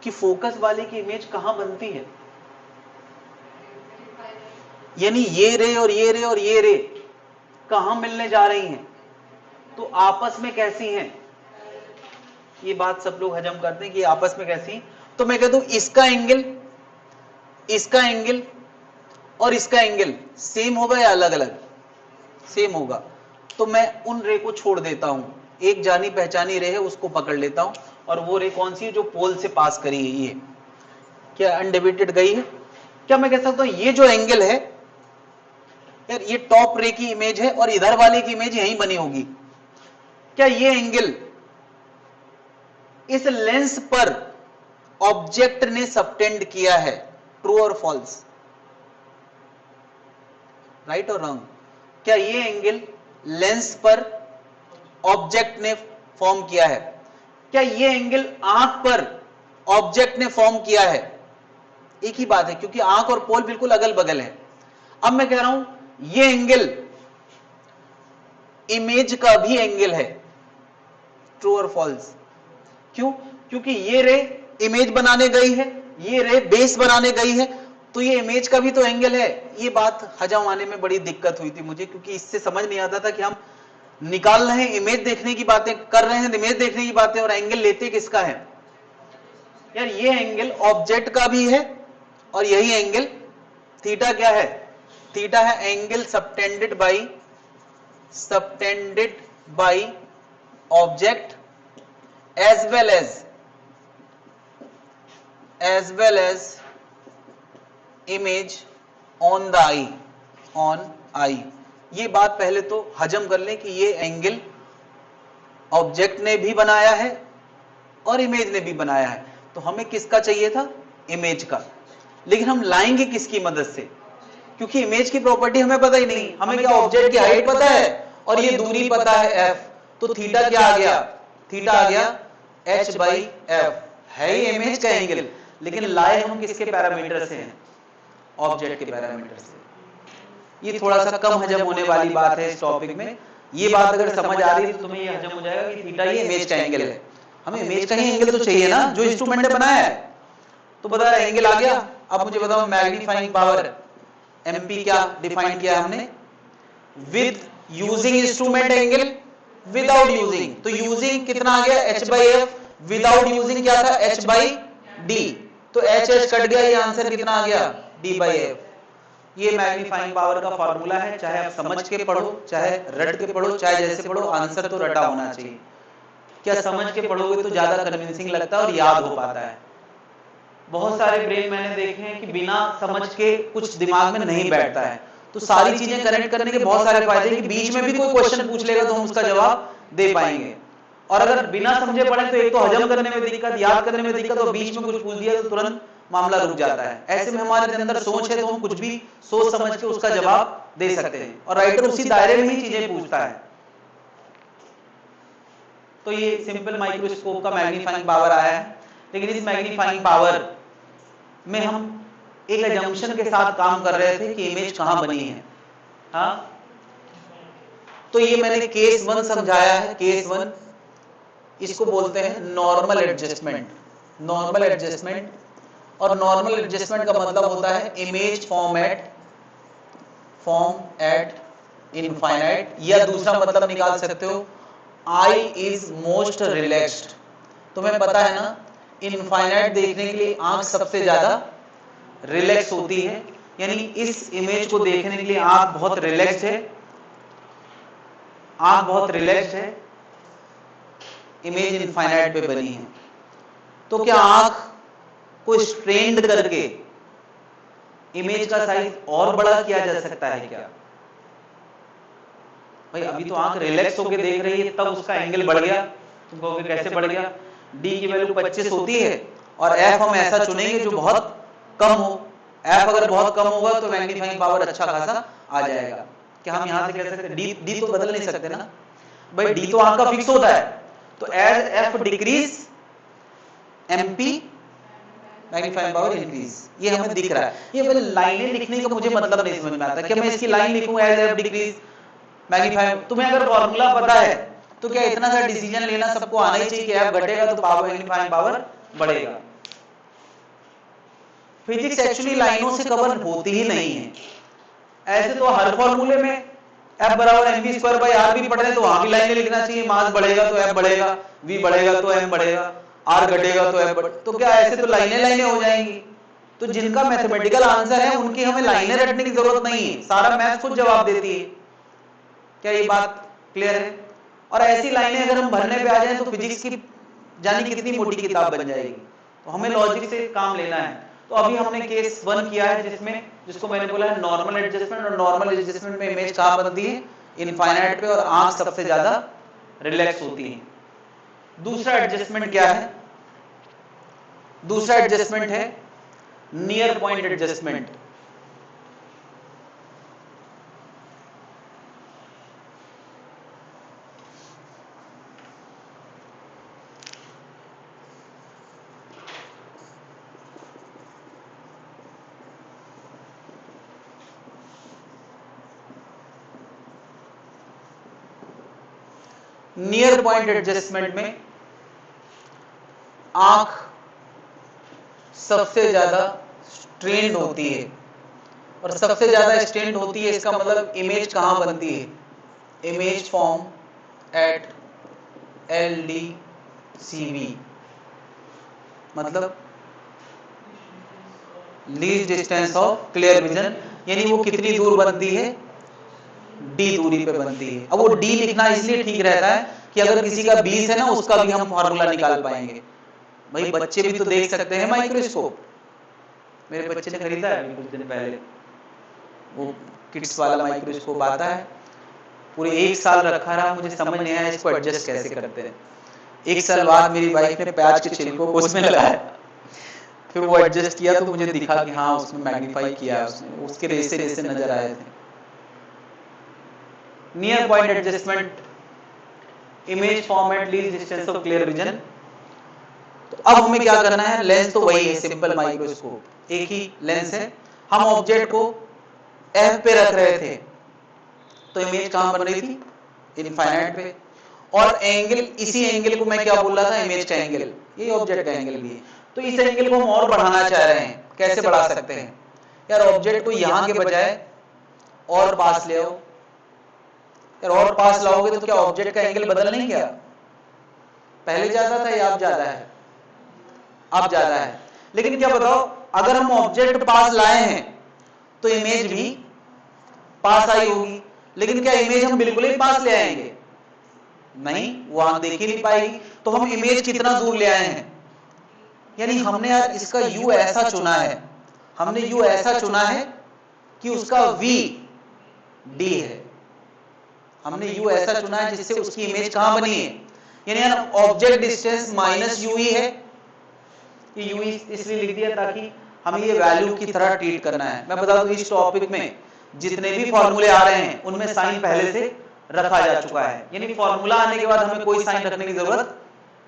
कि फोकस वाले की इमेज कहां बनती है, यानी ये रे और ये रे और ये रे कहां मिलने जा रही हैं, तो आपस में कैसी हैं। ये बात सब लोग हजम करते हैं कि आपस में कैसी हैं। तो मैं कहता हूं इसका एंगल, इसका एंगल और इसका एंगल सेम होगा या अलग अलग, सेम होगा। तो मैं उन रे को छोड़ देता हूं, एक जानी पहचानी रे है उसको पकड़ लेता हूं, और वो रे कौन सी है, जो पोल से पास करी है, ये क्या अनडिविडेड गई है। क्या मैं कह सकता हूं ये जो एंगल है यार, ये टॉप रे की इमेज है और इधर वाले की इमेज यहीं बनी होगी। क्या ये एंगल इस लेंस पर ऑब्जेक्ट ने सबटेंड किया है, ट्रू और फॉल्स, राइट और रॉन्ग। क्या ये एंगल लेंस पर ऑब्जेक्ट ने फॉर्म किया है, क्या ये एंगल आंख पर ऑब्जेक्ट ने फॉर्म किया है। एक ही बात है क्योंकि आंख और पोल बिल्कुल अगल बगल है। अब मैं कह रहा हूं ये एंगल इमेज का भी एंगल है, ट्रू और फॉल्स। क्यों, क्योंकि ये रे इमेज बनाने गई है, ये रे बेस बनाने गई है, तो ये इमेज का भी तो एंगल है। ये बात हजम आने में बड़ी दिक्कत हुई थी मुझे, क्योंकि इससे समझ नहीं आता था कि हम निकाल रहे हैं इमेज देखने की बातें कर रहे हैं, इमेज देखने की बातें, और एंगल लेते किसका है यार। ये एंगल ऑब्जेक्ट का भी है और यही एंगल थीटा क्या है, थीटा है angle subtended by object as well as image on the eye। ये बात पहले तो हजम कर लें कि ये एंगल ऑब्जेक्ट ने भी बनाया है और इमेज ने भी बनाया है। तो हमें किसका चाहिए था, इमेज का। लेकिन हम लाएंगे किसकी मदद से, क्योंकि इमेज की प्रॉपर्टी हमें पता ही नहीं। हमें क्या ऑब्जेक्ट की हाइट पता है और ये दूरी पता है f, तो थीटा क्या आ गया, थीटा आ गया h/f, है ही इमेज का एंगल, लेकिन लाए हम किसके पैरामीटर से हैं, ऑब्जेक्ट के पैरामीटर से। ये थोड़ा सा कम हजम होने वाली बात है इस टॉपिक में, ये बात अगर समझ आ रही है तो तुम्हें ये हजम हो जाएगा कि थीटा ये इमेज का एंगल है। हमें इमेज का ही एंगल तो चाहिए ना जो इंस्ट्रूमेंट ने बनाया है। तो बता रहा एंगल आ गया। अब मुझे बताओ मैग्नीफाइंग पावर एमपी क्या डिफाइन किया हमने, with using instrument angle, without using. तो यूजिंग कितना आ गया h by F, without using क्या था h बाई डी। तो h h कट गया, ये आंसर कितना आ गया d बाई एफ। ये मैग्नीफाइंग पावर का फॉर्मूला है, चाहे आप समझ के पढ़ो चाहे रट के पढ़ो चाहे जैसे पढ़ो, आंसर तो रटा होना चाहिए। क्या समझ के पढ़ोगे तो ज्यादा कन्विंसिंग लगता है और याद हो पाता है। बहुत सारे ब्रेन मैंने देखे हैं कि बिना समझ के कुछ दिमाग में नहीं बैठता है। तो सारी चीजें कनेक्ट करने के बहुत सारे फायदे हैं कि बीच में भी कोई क्वेश्चन पूछ लेगा तो हम उसका जवाब दे पाएंगे। और अगर बिना समझे पढ़े तो एक तो हजम करने में दिक्कत, याद करने में दिक्कत, और बीच में कुछ पूछ दिया तो तुरंत मामला रुक जाता है। ऐसे में हमारे अंदर सोच है तो हम कुछ भी सोच समझ के उसका जवाब दे सकते हैं, और राइटर उसी दायरे में ही चीजें पूछता है। तो ये सिंपल माइक्रोस्कोप का मैग्नीफाइंग पावर आया है। लेकिन इस मैग्नीफाइंग पावर में हम एक एजम्पशन के साथ काम कर रहे थे कि इमेज कहां बनी है। हाँ, तो ये मैंने केस 1 समझाया है। केस 1 इसको बोलते हैं नॉर्मल एडजस्टमेंट। नॉर्मल एडजस्टमेंट, और नॉर्मल एडजस्टमेंट का मतलब होता है इमेज फॉर्म एट इनफाइनाइट, या दूसरा मतलब निकाल सकते हो आई इज मोस्ट रिलैक्स्ड। तुम्हें पता है ना इनफाइनाइट देखने के लिए आंख सबसे ज्यादा रिलैक्स होती है, यानी इस इमेज को देखने के लिए आंख बहुत रिलैक्स है, आंख बहुत रिलैक्स है, इमेज इनफाइनाइट पे बनी है। तो क्या आंख को स्ट्रेन्ड करके इमेज का साइज और बड़ा किया जा सकता है क्या? भाई अभी तो आंख रिलैक्स होकर देख रही है, तब उसका एंगल बढ़ गया। तुम कहोगे कैसे बढ़ गया? डी की वैल्यू 25 होती है और एफ हम ऐसा चुनेंगे जो बहुत कम हो। एफ अगर बहुत कम होगा तो मैग्नीफाइंग पावर अच्छा खासा आ जाएगा। क्या हम यहां से कह सकते हैं डी तो बदल नहीं सकते ना भाई, डी तो आंख का फिक्स होता है। तो as F decrease MP magnifying power increase, ये हमें दिख रहा है। ये वाली लाइनें लिखने का मुझे मतलब नहीं समझ में आता कि मैं इसकी लाइन लिखूं एज एफ डिक्रीज मैग्नीफाइंग। तुम्हें अगर फॉर्मूला पता है तो क्या इतना सा डिसीजन लेना सबको आना ही चाहिए कि एफ घटेगा तो पावर मैग्नीफाइंग पावर बढ़ेगा। फिजिक्स एक्चुअली लाइनों से कवर होती ही नहीं है। ऐसे तो हर फॉर्मूले में एफ बराबर M V square by R भी पढ़े तो वहां भी लाइनें लिखना चाहिए, मास बढ़ेगा तो एफ बढ़ेगा, वी बढ़ेगा तो एम बढ़ेगा, आर घटेगा तो एफ बढ़ेगा। तो क्या ऐसे तो लाइनें हो जाएंगी। तो जिनका मैथमेटिकल आंसर है उनकी हमें लाइनें रटने की जरूरत नहीं है, सारा मैथ खुद जवाब देती है। क्या ये बात क्लियर है? और ऐसी लाइनें अगर हम भरने पे आ जाए तो फिजिक्स की जानी कितनी मोटी किताब बन जाएगी। तो हमें लॉजिक से काम लेना है। तो अभी हमने केस 1 किया है जिसको मैंने बोला है नॉर्मल एडजस्टमेंट, और नॉर्मल एडजस्टमेंट में इमेज कहां बनती है? इनफाइनाइट पे, और आंख सबसे ज्यादा रिलैक्स होती है। दूसरा एडजस्टमेंट क्या है? दूसरा एडजस्टमेंट है near point adjustment. Near point adjustment में आंख सबसे ज्यादा स्ट्रेन्ड होती है, और सबसे ज्यादा स्ट्रेन्ड होती है इसका मतलब इमेज कहां बनती है? Image form at L D C V, मतलब least distance of clear vision, यानी वो कितनी दूर बनती है? डी दूरी पे बनती है। अब वो डी लिखना इसलिए ठीक रहता है कि अगर किसी का 20 है ना उसका भी हम फॉर्मूला निकाल पाएंगे। भाई बच्चे भी तो देख सकते हैं माइक्रोस्कोप। मेरे बच्चे ने खरीदा है कुछ दिन पहले, वो किड्स वाला माइक्रोस्कोप आता है, पूरे 1 साल रखा रहा, मुझे समझ नहीं आया इसको एडजस्ट कैसे करते हैं। 1 साल बाद मेरी वाइफ ने प्याज के छिलकों को उसमें लगाया, फिर वो एडजस्ट किया तो मुझे दिखा कि हाँ उसमें मैग्नीफाई किया, उसके रेसे रेसे नजर आए थे। Near point adjustment, image format least distance of clear vision. तो अब हमें क्या करना है? लेंस तो वही है, सिंपल माइक्रोस्कोप, एक ही लेंस है। हम ऑब्जेक्ट को एफ पे रख रहे थे तो इमेज कहां बन रही थी? इनफाइनाइट पे, और एंगल, इसी एंगल को मैं क्या बोल रहा था, इमेज का एंगल, ये ऑब्जेक्ट का एंगल भी है। तो इस एंगल को हम और बढ़ाना चाह रहे हैं, कैसे बढ़ा सकते हैं यार, ऑब्जेक्ट को यहां के बजाय और पास ले आओ यार, और पास लाओगे तो क्या ऑब्जेक्ट का एंगल बदल नहीं गया, पहले ज्यादा था या अब ज्यादा है, अब ज्यादा है। लेकिन क्या बताओ, अगर हम ऑब्जेक्ट पास लाए हैं तो इमेज भी पास आई होगी, लेकिन क्या इमेज हम बिल्कुल ही पास ले आएंगे, नहीं, वो आंख देख ही नहीं पाएगी। तो हम इमेज कितना दूर ले आए हैं, यानी हमने यार इसका यू ऐसा चुना है, हमने यू ऐसा चुना है कि उसका वी डी है, हमने यू ऐसा चुना है जिससे उसकी इमेज कहां बनी है, यानी यार ऑब्जेक्ट डिस्टेंस माइनस यू ही है, ये यू इसलिए लिख दिया ताकि हमें ये वैल्यू की तरह ट्रीट करना है। मैं बता दूं इस टॉपिक में जितने भी फॉर्मूले आ रहे हैं उनमें साइन पहले से रखा जा चुका है, यानी फॉर्मूला आने के बाद हमें कोई साइन रखने की जरूरत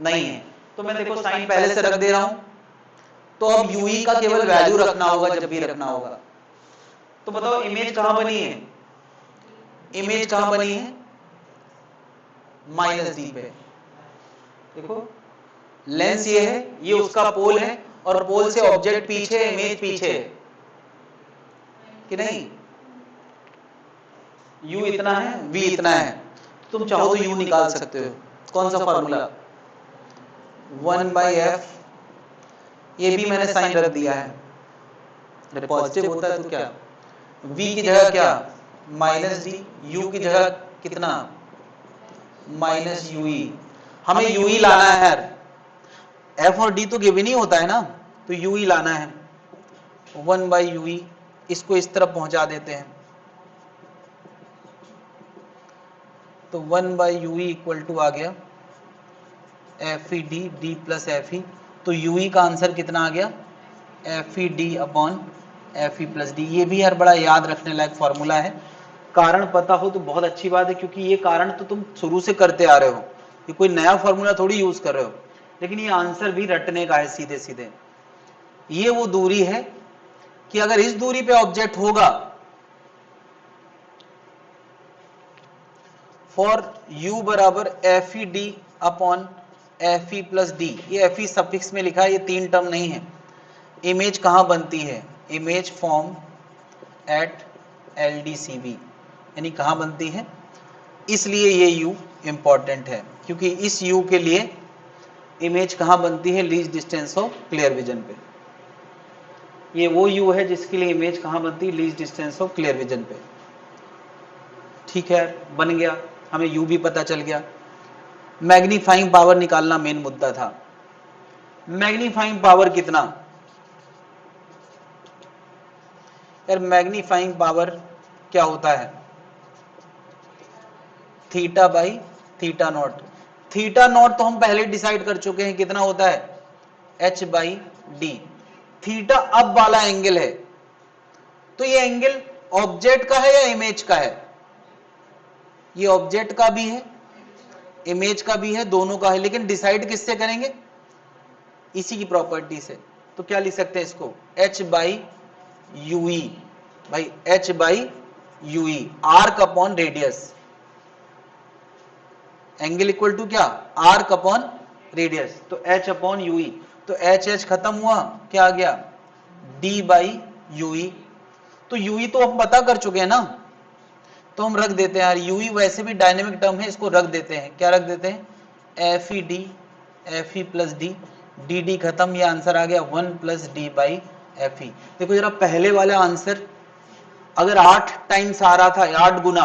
नहीं है। तो मैं देखो साइन पहले से रख दे रहा हूं, तो अब यूई का केवल वैल्यू रखना होगा जब भी रखना होगा। तो बताओ इमेज कहां बनी है, इमेज कहां बनी है, माइनस डी पे। देखो लेंस ये है, ये उसका पोल है, और पोल से ऑब्जेक्ट पीछे, इमेज पीछे है कि नहीं, u इतना है, v इतना है, तुम चाहो तो u निकाल सकते हो। कौन सा फॉर्मूला, 1/f, ये भी मैंने साइन रख दिया है, जब पॉजिटिव होता है तो क्या, v की जगह क्या, माइनस डी, u की जगह कितना, माइनस ue, हमें ue लाना है यार, f और d तो गिवन ही होता है ना, तो ue लाना है, 1/ue, इसको इस तरफ पहुंचा देते हैं, तो 1/ue इक्वल टू आ गया F E D, D plus F E, तो ue का आंसर कितना आ गया, F E D upon F E plus D. ये भी यार बड़ा याद रखने लायक फॉर्मूला है, कारण पता हो तो बहुत अच्छी बात है, क्योंकि ये कारण तो तुम शुरू से करते आ रहे हो, ये कोई नया फॉर्मूला थोड़ी यूज कर रहे हो, लेकिन ये आंसर भी रटने का है सीधे सीधे। ये वो दूरी है कि अगर इस दूरी पे ऑब्जेक्ट होगा, फॉर u बराबर F E D upon F E plus D, ये एफ ई सफिक्स में लिखा है, ये तीन टर्म नहीं है। इमेज कहां बनती है, image form at L D C V, यानी कहां बनती है, इसलिए ये u इंपॉर्टेंट है, क्योंकि इस u के लिए इमेज कहां बनती है, least distance of clear vision पे। ये वो u है जिसके लिए इमेज कहां बनती है, least distance of clear vision पे। ठीक है, बन गया, हमें u भी पता चल गया। मैग्नीफाइंग पावर निकालना मेन मुद्दा था। मैग्नीफाइंग पावर कितना, यार मैग्नीफाइंग पावर क्या होता है, theta by theta naught. Theta naught तो हम पहले डिसाइड कर चुके हैं कितना होता है, h बाई डी। थीटा अब वाला एंगल है, तो ये एंगल ऑब्जेक्ट का है या इमेज का है, ये ऑब्जेक्ट का भी है, इमेज का भी है, दोनों का है, लेकिन डिसाइड किससे करेंगे, इसी की प्रॉपर्टी से। तो क्या लिख सकते हैं इसको, h बाई यूई, भाई h by UE, arc upon radius, angle equal to क्या, आर्क अपॉन रेडियस, तो h अपॉन यूई, तो h खत्म हुआ, क्या आ गया, d बाई यूई। तो यूई तो हम पता कर चुके हैं ना, तो हम रख देते हैं यार, यूई वैसे भी डायनेमिक टर्म है, इसको रख देते हैं, क्या रख देते हैं, F E D, F E plus D, D D खत्म, ये आंसर आ गया 1 प्लस डी बाई एफ ई। देखो जरा पहले वाला आंसर अगर 8 टाइम्स आ रहा था, 8 गुना,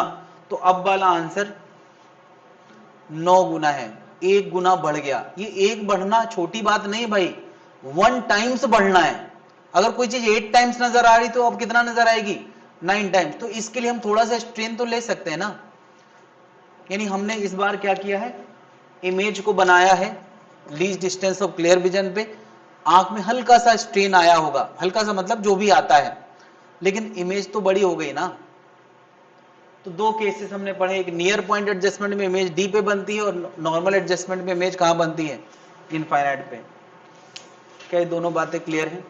तो अब वाला आंसर 9 गुना है, 1 गुना बढ़ गया। ये एक बढ़ना छोटी बात नहीं भाई, 1 टाइम्स बढ़ना है। अगर कोई चीज 8 टाइम्स नजर आ रही तो अब कितना नजर आएगी, 9 टाइम्स। तो इसके लिए हम थोड़ा सा स्ट्रेन तो ले सकते हैं ना, यानी हमने इस बार क्या किया है, इमेज को बनाया है least distance of clear vision पे, आंख में हल्का सा स्ट्रेन आया होगा, हल्का सा मतलब जो भी आता है, लेकिन इमेज तो बड़ी हो गई ना। तो दो केसेस हमने पढ़े, एक नियर पॉइंट एडजस्टमेंट में इमेज डी पे बनती है, और नॉर्मल एडजस्टमेंट में इमेज कहां बनती है, इनफाइनाइट पे। क्या ये दोनों बातें क्लियर हैं?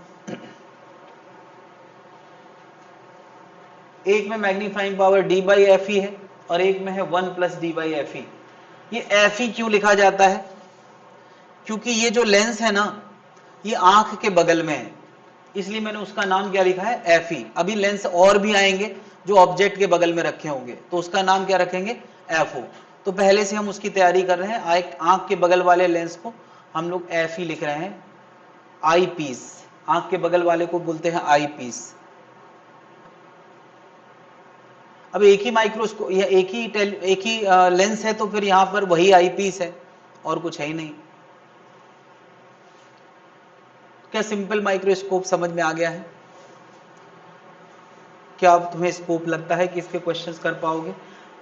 एक में magnifying power d by F ई है, और एक में है 1 + d/fe। ये fe क्यों लिखा जाता है? क्योंकि ये जो लेंस है ना, ये आंख के बगल में है, इसलिए मैंने उसका नाम क्या लिखा है? fe। अभी लेंस और भी आएंगे जो ऑब्जेक्ट के बगल में रखे होंगे, तो उसका नाम क्या रखेंगे? fo। तो पहले से हम उसकी तैयारी कर रहे हैं। आंख के बगल वाले लेंस को हम लोग fe लिख रहे हैं, आई पीस। आंख के बगल वाले को बोलते हैं आई पीस। अब एक ही माइक्रोस्कोप या एक ही लेंस है, तो फिर यहां पर वही आई पीस है और कुछ है ही नहीं। क्या सिंपल माइक्रोस्कोप समझ में आ गया है? क्या अब तुम्हें स्कोप लगता है कि इसके क्वेश्चंस कर पाओगे?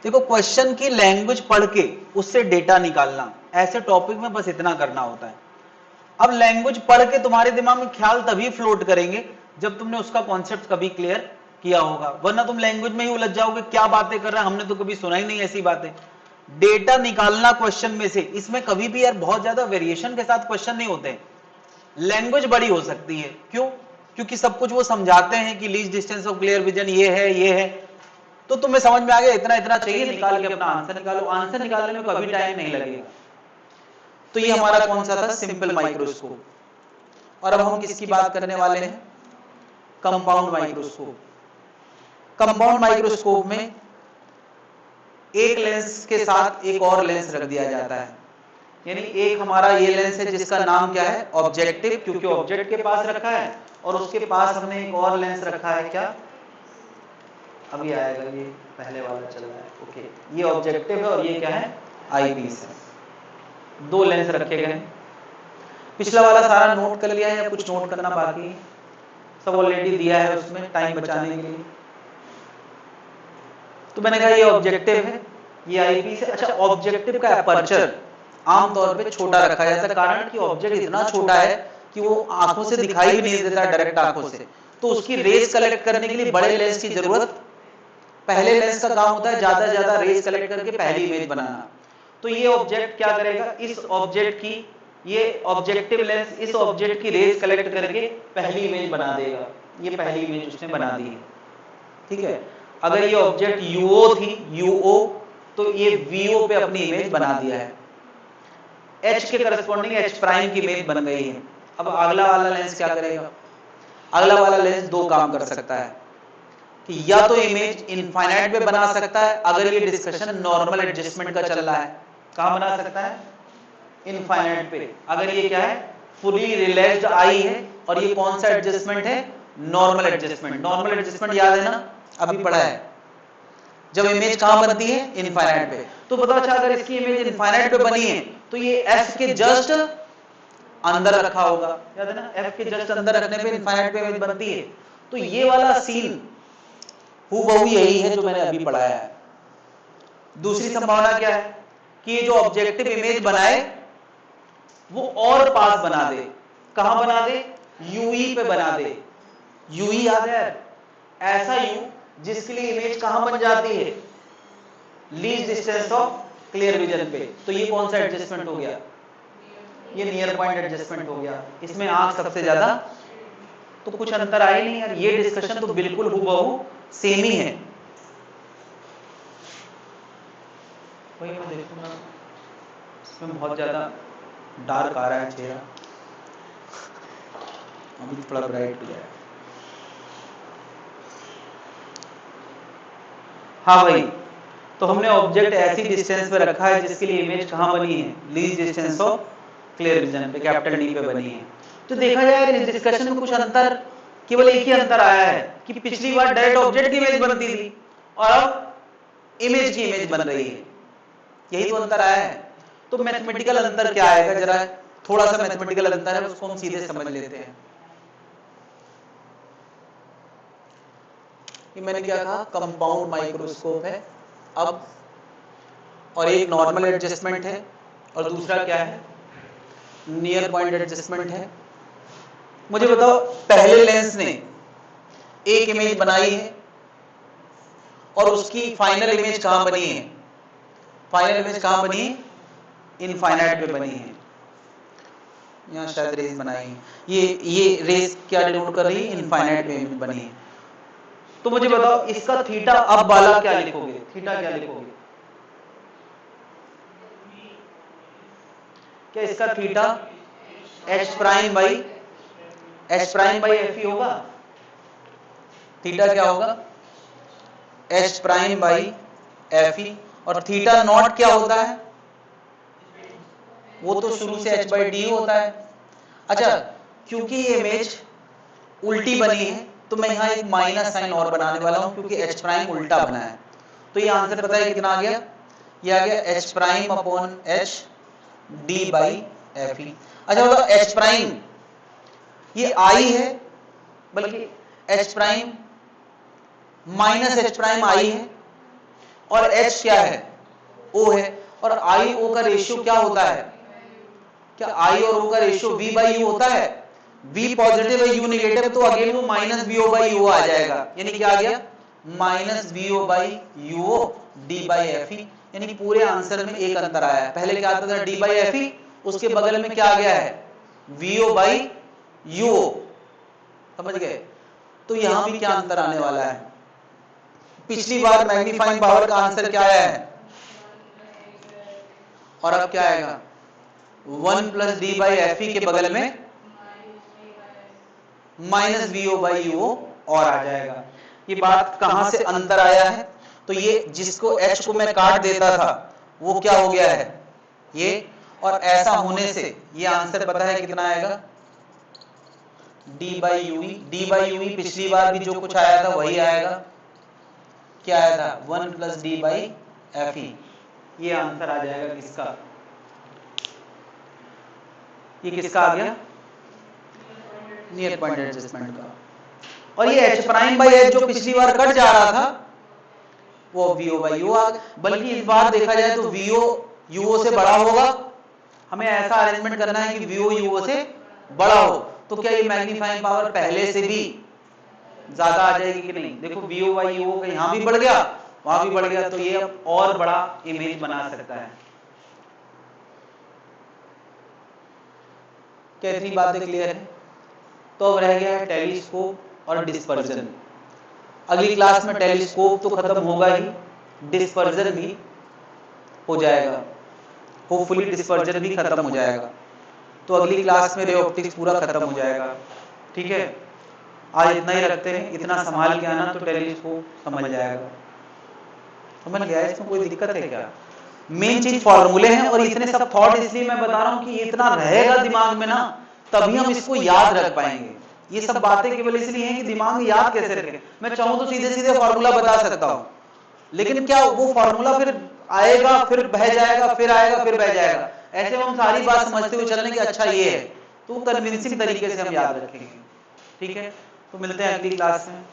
देखो, क्वेश्चन की लैंग्वेज पढ़ के उससे डेटा निकालना, ऐसे टॉपिक में बस इतना करना होता है। अब लैंग्वेज पढ़ के तुम्हारे दिमाग में ख्याल तभी फ्लोट करेंगे जब तुमने उसका कॉन्सेप्ट कभी क्लियर किया होगा, वरना तुम लैंग्वेज में ही उलझ जाओगे, क्या बातें कर रहा है, हमने तो कभी सुना ही नहीं ऐसी बातें। डेटा निकालना क्वेश्चन में से, इसमें कभी भी यार बहुत ज्यादा वेरिएशन के साथ क्वेश्चन नहीं होते। लैंग्वेज बड़ी हो सकती है, क्यों? क्योंकि सब कुछ वो समझाते हैं कि least distance of clear vision ये है, तो तुम्हें समझ में आ गया इतना इतना चाहिए, निकाल के अपना आंसर निकालो। आंसर निकालने में कभी टाइम नहीं लगेगा। तो ये हमारा कौन सा था? Simple microscope. और अब हम किसकी बात करने वाले हैं? Compound microscope. कंपाउंड माइक्रोस्कोप में एक लेंस के साथ एक और लेंस रख दिया जाता है, यानी एक हमारा ये लेंस है जिसका नाम क्या है? ऑब्जेक्टिव, क्योंकि ऑब्जेक्ट के पास रखा है, और उसके पास हमने एक और लेंस रखा है, क्या? अभी आएगा, ये पहले वाला चल रहा है। ओके, ये ऑब्जेक्टिव है और ये क्या है? आई पीस है। दो लेंस रखे गए। पिछला वाला सारा नोट कर लिया है या कुछ नोट करना बाकी है? सब ऑलरेडी दिया है उसमें, टाइम बचाने के लिए। तो मैंने कहा ये ऑब्जेक्टिव है, ये आई पीस है। अच्छा, ऑब्जेक्टिव का अपर्चर आमतौर पे छोटा रखा जाता है, कारण कि ऑब्जेक्ट इतना छोटा है कि वो आंखों से दिखाई भी नहीं देता डायरेक्ट आंखों से, तो उसकी रेस कलेक्ट करने के लिए बड़े लेंस की जरूरत। पहले लेंस का काम होता है ज्यादा से ज्यादा रेस कलेक्ट करके पहली इमेज बनाना। तो ये ऑब्जेक्ट क्या करेगा? इस ऑब्जेक्ट की, ये ऑब्जेक्टिव लेंस इस ऑब्जेक्ट की रेस कलेक्ट करके पहली इमेज बना देगा। ये पहली इमेज उसने बना दी है, ठीक है। अगर ये ऑब्जेक्ट यूओ थी, यूओ, तो ये वीओ पे अपनी इमेज बना दिया है। एच के करस्पॉन्डिंग एच प्राइम की इमेज बन गई है। अब अगला वाला लेंस क्या करेगा? अगला वाला लेंस दो काम कर सकता है कि या तो इमेज इनफाइनाइट पे बना सकता है, अगर ये डिस्कशन नॉर्मल एडजस्टमेंट का चल रहा है। कहां बना सकता है? इनफाइनाइट पे। अगर ये क्या है? फुली रिलैक्स्ड आई है, और ये कौन सा एडजस्टमेंट है? Normal adjustment. नॉर्मल एडजस्टमेंट याद है ना, अभी पढ़ा है। जब इमेज कहां बनती है? इनफाइनाइट पे। तो पता अच्छा, अगर इसकी इमेज इनफाइनाइट पे बनी है तो ये एफ के जस्ट अंदर रखा होगा, याद है ना, एफ के जस्ट अंदर रखने पे इनफाइनाइट पे इमेज बनती है। तो ये वाला सीन हूबहू यही है जो मैंने अभी पढ़ाया है। दूसरी संभावना क्या है? कि ये जो ऑब्जेक्टिव इमेज बनाए वो और पास बना दे। कहां बना दे? यूई पे बना दे। यूई याद है? ऐसा यू जिसके लिए इमेज कहां बन जाती है? Least distance of clear vision पे। तो ये कौन सा एडजस्टमेंट हो गया? ये नियर पॉइंट एडजस्टमेंट हो गया। इसमें आंख सबसे ज्यादा, तो कुछ अंतर आया नहीं यार। ये डिस्कशन तो बिल्कुल हूबहू सेम ही है। वही मैं देखूं ना, इसमें बहुत ज्यादा डार्क आ रहा है चेहरा, अभी थोड़ा ब्राइट हो जाए। हाँ भाई, तो हमने ऑब्जेक्ट ऐसी डिस्टेंस पे रखा है जिसके लिए इमेज कहां बनी है? Least distance of clear vision पे, कैपिटल डी पे बनी है। तो देखा जाए इस डिस्कशन में कुछ अंतर, केवल एक ही अंतर आया है कि पिछली बार डायरेक्ट ऑब्जेक्ट की इमेज बनती थी और अब इमेज की इमेज बन रही है। यही तो अंतर आया है। तो मैथमेटिकल अंतर क्या आएगा? जरा थोड़ा सा मैथमेटिकल अंतर है, उसको हम सीधे समझ लेते हैं। ये मैंने क्या कहा? कंपाउंड माइक्रोस्कोप है अब, और एक नॉर्मल एडजस्टमेंट है और दूसरा क्या है? नियर पॉइंट एडजस्टमेंट है। मुझे बताओ, पहले लेंस ने एक इमेज बनाई है और उसकी फाइनल इमेज कहां बनी है? फाइनल इमेज कहां बनी है? इनफाइनाइट पे बनी है। यहां शायद रेस बनाई है। ये रेस क्या डिनोट कर रही है? इनफाइनाइट पे इमेज बनी है। तो मुझे बताओ इसका थीटा अब वाला क्या लिखोगे, थीटा क्या लिखोगे, क्या इसका theta H prime by F ई होगा, थीटा क्या होगा एच प्राइम बाई एफ ई, और थीटा नॉट क्या होता है, वो तो शुरू से एच बाई डी होता है। अच्छा, क्योंकि ये इमेज उल्टी बनी है तो मैं यहाँ एक माइनस साइन और बनाने वाला हूं, क्योंकि एच प्राइम उल्टा बना है। तो ये आंसर पता है कितना आ गया, ये आ गया H prime upon H D by F E. अच्छा बताओ एच प्राइम ये आई है, बल्कि H prime minus H prime I है, और एच क्या है ओ है, और आई ओ का रेशियो क्या होता है, क्या आई और ओ का रेशियो वी बाई यू होता है, v पॉजिटिव है यू नेगेटिव, तो अगेन वो minus V O by U आ जाएगा, यानी क्या आ गया minus V O by U O D by F E, यानी पूरे आंसर में एक अंतर आया है। पहले क्या आता था डी बाई एफ ई, उसके बगल में क्या आ गया है वी ओ बाई यू ओ, समझ गए। तो यहां भी क्या अंतर आने वाला है, पिछली बार मैग्नीफाइंग पावर का आंसर क्या आया है, और अब क्या आएगा 1 plus D by F E के बगल में minus V O by U O और आ जाएगा। ये बात कहां से अंतर आया है, तो ये जिसको एच को मैं काट देता था वो क्या हो गया है ये, और ऐसा होने से ये आंसर पता है कितना आएगा D by you E, D by you ई पिछली बार भी जो कुछ आया था वही आएगा, क्या आया था 1 प्लस डी बाई एफ ई, ये आंसर आ जाएगा किसका, ये किसका आ गया नियर पॉइंट एडजस्टमेंट का। और ये एच प्राइम बाई एच जो पिछली बार कट जा रहा था वो वीओ बाई यू आ गया, बल्कि इस बार देखा जाए तो वीओ यूओ से बड़ा होगा, हमें ऐसा अरेंजमेंट करना है कि वीओ यूओ से बड़ा हो, तो क्या ये मैग्नीफाइंग पावर पहले से भी ज्यादा आ जाएगी कि नहीं, देखो वीओ बाई यूओ का यहां भी बढ़ गया वहां भी बढ़ गया, तो ये अब और बड़ा इमेज बना सकता है। क्या इतनी बातें क्लियर है, तो अब रह गया है टेलीस्कोप और डिस्पर्जन। अगली क्लास में टेलीस्कोप तो खत्म होगा ही, डिस्पर्जन भी हो जाएगा, होपफुली डिस्पर्जन भी खत्म हो जाएगा, तो अगली क्लास में रे ऑप्टिक्स पूरा खत्म हो जाएगा। ठीक है, आज इतना ही रखते हैं, इतना संभाल के आना तो टेलीस्कोप समझ जाएगा। समझ गया, इसमें कोई दिक्कत है क्या, मेन चीज फॉर्मूले हैं, और इतने सब थॉट इसलिए मैं बता रहा हूं कि इतना रहेगा दिमाग में ना, तभी हम इसको याद रख पाएंगे। ये सब बातें केवल इसलिए हैं कि दिमाग में याद कैसे रखें, मैं चाहूं तो सीधे सीधे फॉर्मूला बता सकता हूं, लेकिन क्या वो फॉर्मूला फिर आएगा फिर बह जाएगा फिर आएगा फिर बह जाएगा, ऐसे में हम सारी बात समझते हुए चलने की अच्छा ये है, तो कन्विंसिंग तरीके से हम याद रखेंगे। ठीक है, तो मिलते हैं अगली क्लास में।